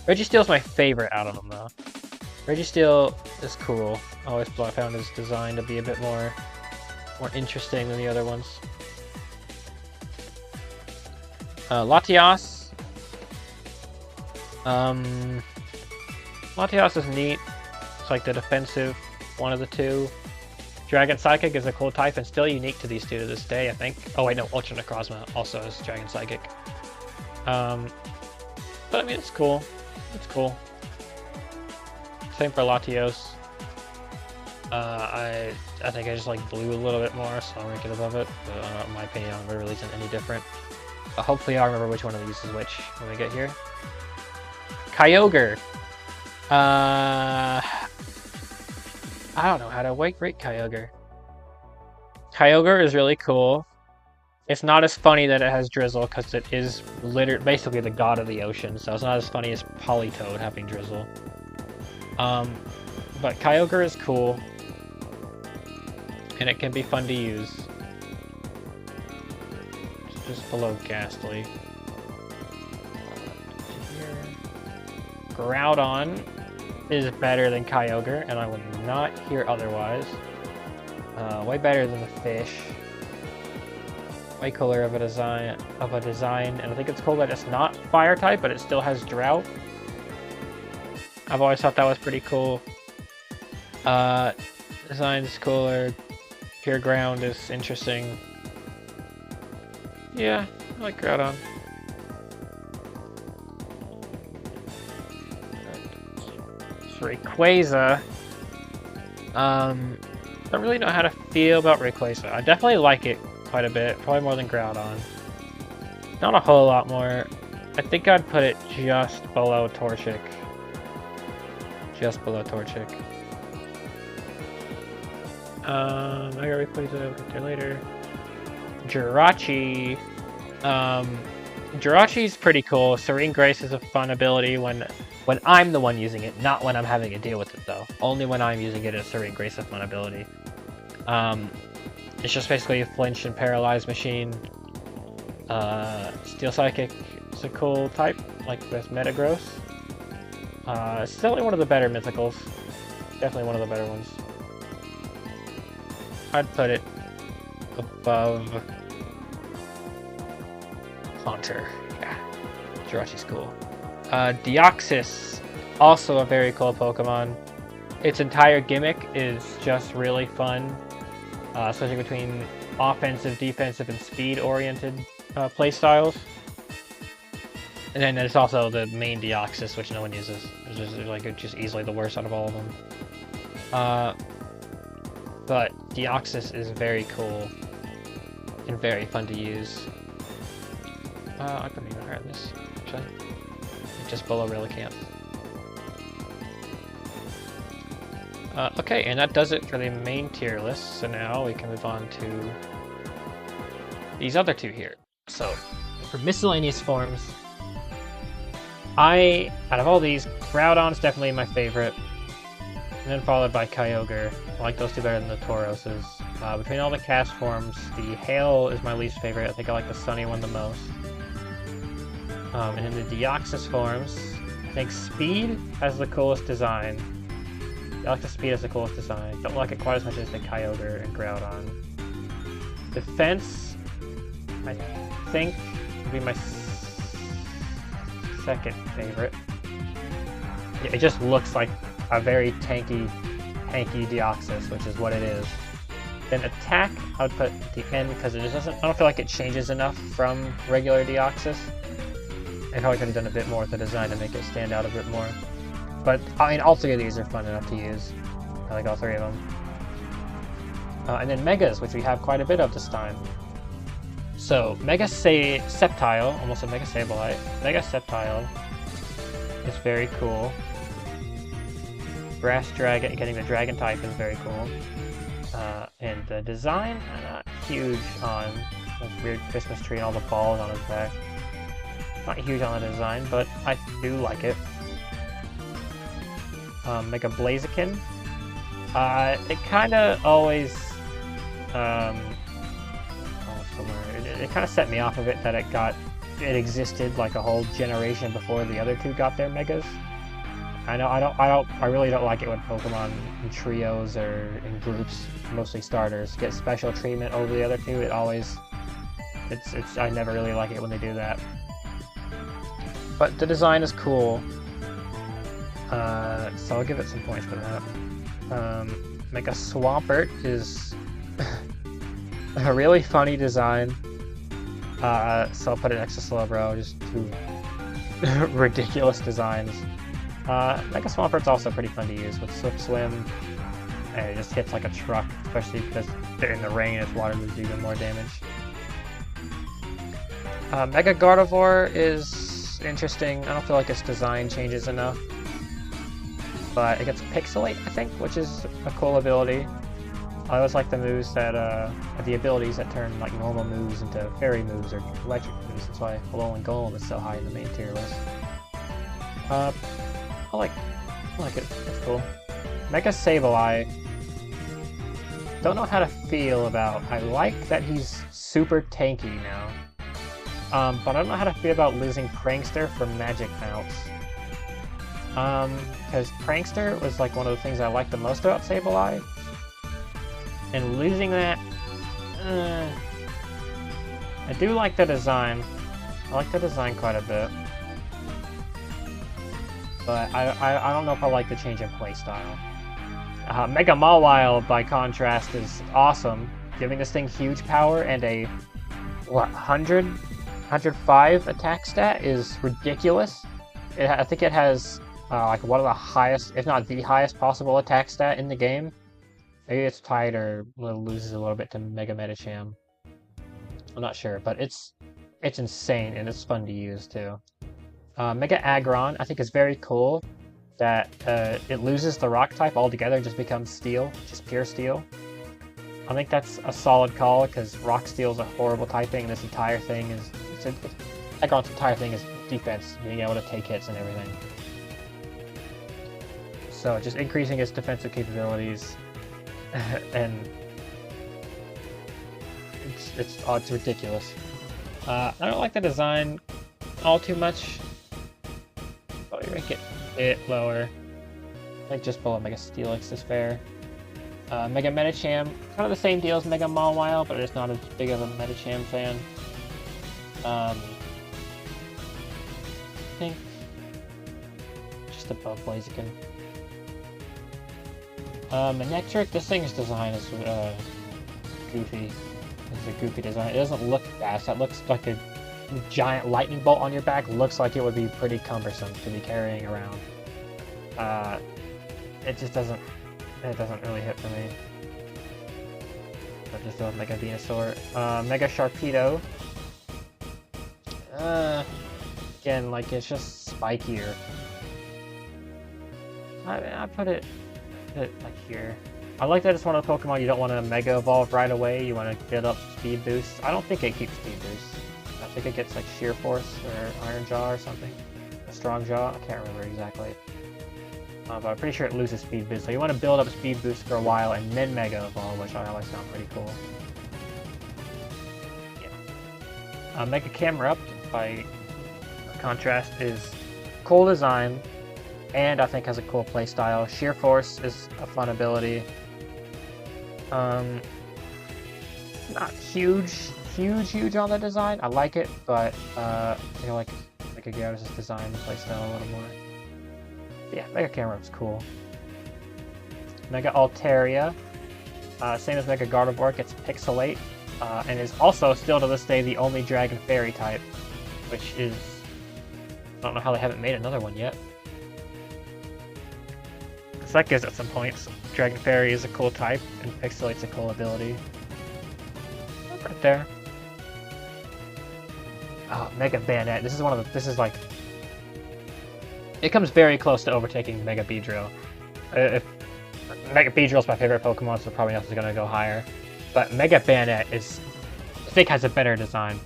Registeel's my favorite out of them, though. Registeel is cool. I always found his design to be a bit more interesting than the other ones. Latias. Latias is neat. It's like the defensive one of the two. Dragon Psychic is a cool type and still unique to these two to this day, I think. Oh wait, no, Ultra Necrozma also is Dragon Psychic. But I mean, it's cool. It's cool. Same for Latios. I think I just like blue a little bit more, so I'll rank it above it. But in my opinion, I don't really isn't any different. But hopefully I'll remember which one of these is which when we get here. Kyogre. I don't know how to rate Kyogre. Kyogre is really cool. It's not as funny that it has Drizzle, because it is basically the god of the ocean, so it's not as funny as Politoed having Drizzle. But Kyogre is cool, and it can be fun to use. It's just below Ghastly. Groudon is better than Kyogre, and I would not hear otherwise. Way better than the fish. Way cooler of a design, and I think it's cool that it's not fire type, but it still has Drought. I've always thought that was pretty cool. Design's cooler. Pure Ground is interesting. Yeah, I like Groudon. Rayquaza. Don't really know how to feel about Rayquaza. I definitely like it quite a bit, probably more than Groudon. Not a whole lot more. I think I'd put it just below Torchic. Just below Torchic. I got Rayquaza, we'll get there later. Jirachi. Jirachi's pretty cool. Serene Grace is a fun ability when I'm the one using it, not when I'm having to deal with it, though. Only when I'm using it is Serene Grace a fun ability. It's just basically a flinch and paralyze machine. Steel Psychic is a cool type, like with Metagross. It's definitely one of the better mythicals. Definitely one of the better ones. I'd put it above Haunter. Yeah, Jirachi's cool. Deoxys, also a very cool Pokemon. Its entire gimmick is just really fun, switching between offensive, defensive, and speed-oriented playstyles. And then there's also the main Deoxys, which no one uses. It's just easily the worst out of all of them. But Deoxys is very cool and very fun to use. I couldn't even hurt this, actually. Just below Relicanth. Okay, and that does it for the main tier list. So now we can move on to these other two here. So, for miscellaneous forms, out of all these, Groudon's definitely my favorite. And then followed by Kyogre. I like those two better than the Tauroses. Between all the cast forms, the Hail is my least favorite. I think I like the Sunny one the most. And in the Deoxys forms, I think Speed has the coolest design. I like the Speed as the coolest design. Don't like it quite as much as the Kyogre and Groudon. Defense, I think, would be my second favorite. Yeah, it just looks like a very tanky Deoxys, which is what it is. Then attack, I would put at the end because it just doesn't. I don't feel like it changes enough from regular Deoxys. I probably could have done a bit more with the design to make it stand out a bit more. But I mean, all three of these are fun enough to use. I like all three of them. And then Megas, which we have quite a bit of this time. So Mega Sceptile, almost a Mega Sableye. Mega Sceptile is very cool. Grass Dragon, getting the Dragon type is very cool. And the design, I'm not huge on the weird Christmas tree and all the balls on his back. Not huge on the design, but I do like it. Mega Blaziken. It kind of always, it kind of set me off of it that it existed like a whole generation before the other two got their Megas. I really don't like it when Pokemon in trios or in groups, mostly starters, get special treatment over the other two. I never really like it when they do that. But the design is cool, so I'll give it some points for that. Mega Swampert is a really funny design, so I'll put it next to Slowbro, just two ridiculous designs. Mega Swampert's also pretty fun to use with Swift Swim, and it just hits like a truck, especially because they're in the rain, its water moves even more damage. Mega Gardevoir is interesting. I don't feel like its design changes enough, but it gets Pixelate, I think, which is a cool ability. I always like the moves that, the abilities that turn like normal moves into fairy moves or electric moves. That's why Alolan Golem is so high in the main tier list. I like it. It's cool. Mega Sableye. Don't know how to feel about. I like that he's super tanky now. But I don't know how to feel about losing Prankster from Magic Mounts. Because Prankster was like one of the things I liked the most about Sableye. And losing that, I do like the design. I like the design quite a bit. But I don't know if I like the change in playstyle. Mega Mawile, by contrast, is awesome. Giving this thing huge power and a, 105 attack stat is ridiculous. I think it has like one of the highest, if not the highest possible attack stat in the game. Maybe it's tied or loses a little bit to Mega Medicham. I'm not sure, but it's insane and it's fun to use too. Mega Aggron, I think is very cool that it loses the rock type altogether and just becomes steel, just pure steel. I think that's a solid call because rock steel is a horrible typing and this entire thing is, Aggron's entire thing is defense, being able to take hits and everything. So just increasing its defensive capabilities and it's ridiculous. I don't like the design all too much. Probably rank it a bit lower. I think just below Mega Steelix is fair. Mega Medicham, kind of the same deal as Mega Mawile, but it's not as big of a Medicham fan. I think just above Blaziken. Manectric, this thing's design is goofy. It's a goofy design. It doesn't look fast. That looks like a giant lightning bolt on your back. Looks like it would be pretty cumbersome to be carrying around. It just doesn't. It doesn't really hit for me. So just a Mega Venusaur. Mega Sharpedo. Again, like it's just spikier. I put it like here. I like that it's one of the Pokemon you don't want to Mega Evolve right away. You want to build up speed boosts. I don't think it keeps speed boosts. I think it gets like Sheer Force or Iron Jaw or something. A Strong Jaw. I can't remember exactly. But I'm pretty sure it loses speed boost. So you want to build up speed boost for a while and then Mega Evolve, which I always found pretty cool. Yeah. Mega Camerupt, by contrast, is cool design, and I think has a cool playstyle. Sheer Force is a fun ability. Not huge on the design. I like it, but I feel like Mega Gyarados' design and playstyle a little more. Yeah, Mega Camerupt's cool. Mega Altaria, same as Mega Gardevoir, gets Pixelate, and is also still to this day the only Dragon Fairy type, which is... I don't know how they haven't made another one yet. So that gives it some points. Dragon Fairy is a cool type, and Pixelate's a cool ability. Right there. Oh, Mega Bayonet. This is one of the... This is like... It comes very close to overtaking Mega Beedrill. If Mega Beedrill is my favorite Pokemon, so probably nothing's gonna go higher. But Mega Bayonet is... I think has a better design.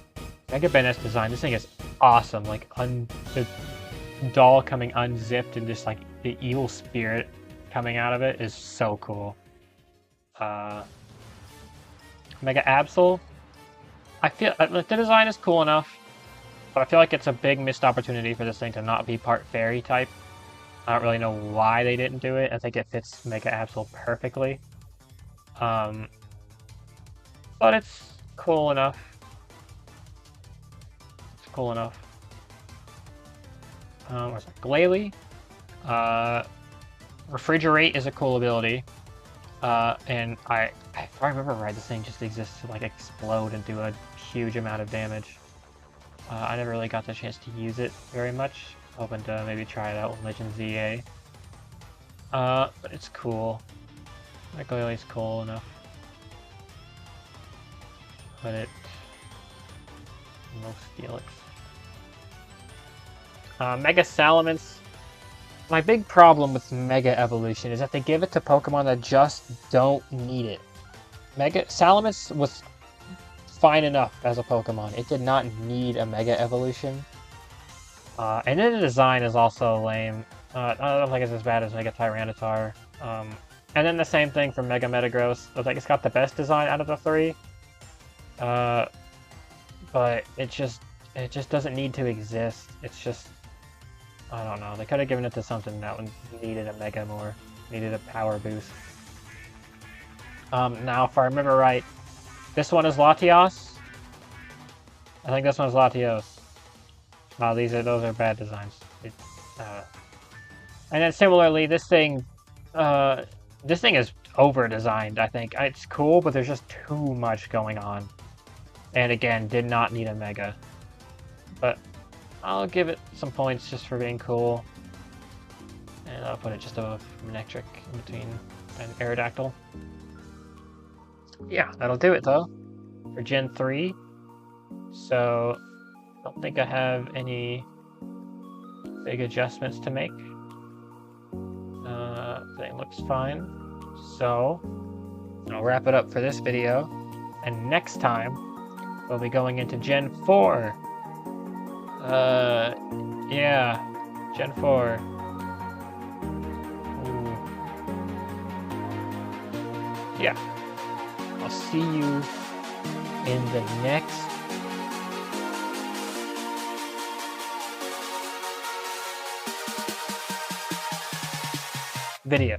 Mega Bayonet's design, this thing is awesome. Like, the doll coming unzipped and just like the evil spirit coming out of it is so cool. Mega Absol. I feel the design is cool enough, but I feel like it's a big missed opportunity for this thing to not be part fairy type. I don't really know why they didn't do it. I think it fits Mega Absol perfectly. But it's cool enough. It's cool enough. What's it? Glalie. Refrigerate is a cool ability. And if I remember right, this thing just exists to like explode and do a huge amount of damage. I never really got the chance to use it very much. Hoping to maybe try it out with Legend ZA. But it's cool. Like Glalie's cool enough. Put it most Felix. Mega Salamence. My big problem with Mega Evolution is that they give it to Pokemon that just don't need it. Mega Salamence was fine enough as a Pokemon. It did not need a Mega Evolution. And then the design is also lame. I don't think it's as bad as Mega Tyranitar. And then the same thing for Mega Metagross. I think it's got the best design out of the three. But it just doesn't need to exist. It's just, I don't know. They could have given it to something that needed a Mega more. Needed a power boost. Now, if I remember right, this one is Latios. I think this one's Latios. Oh, those are bad designs. And then similarly, this thing is over-designed, I think. It's cool, but there's just too much going on. And again, did not need a Mega. But I'll give it some points just for being cool. And I'll put it just above Manectric in between an Aerodactyl. Yeah, that'll do it though for Gen 3. So I don't think I have any big adjustments to make. Thing looks fine. So I'll wrap it up for this video. And next time we'll be going into Gen 4. Yeah, Gen 4. Ooh. Yeah. I'll see you in the next video.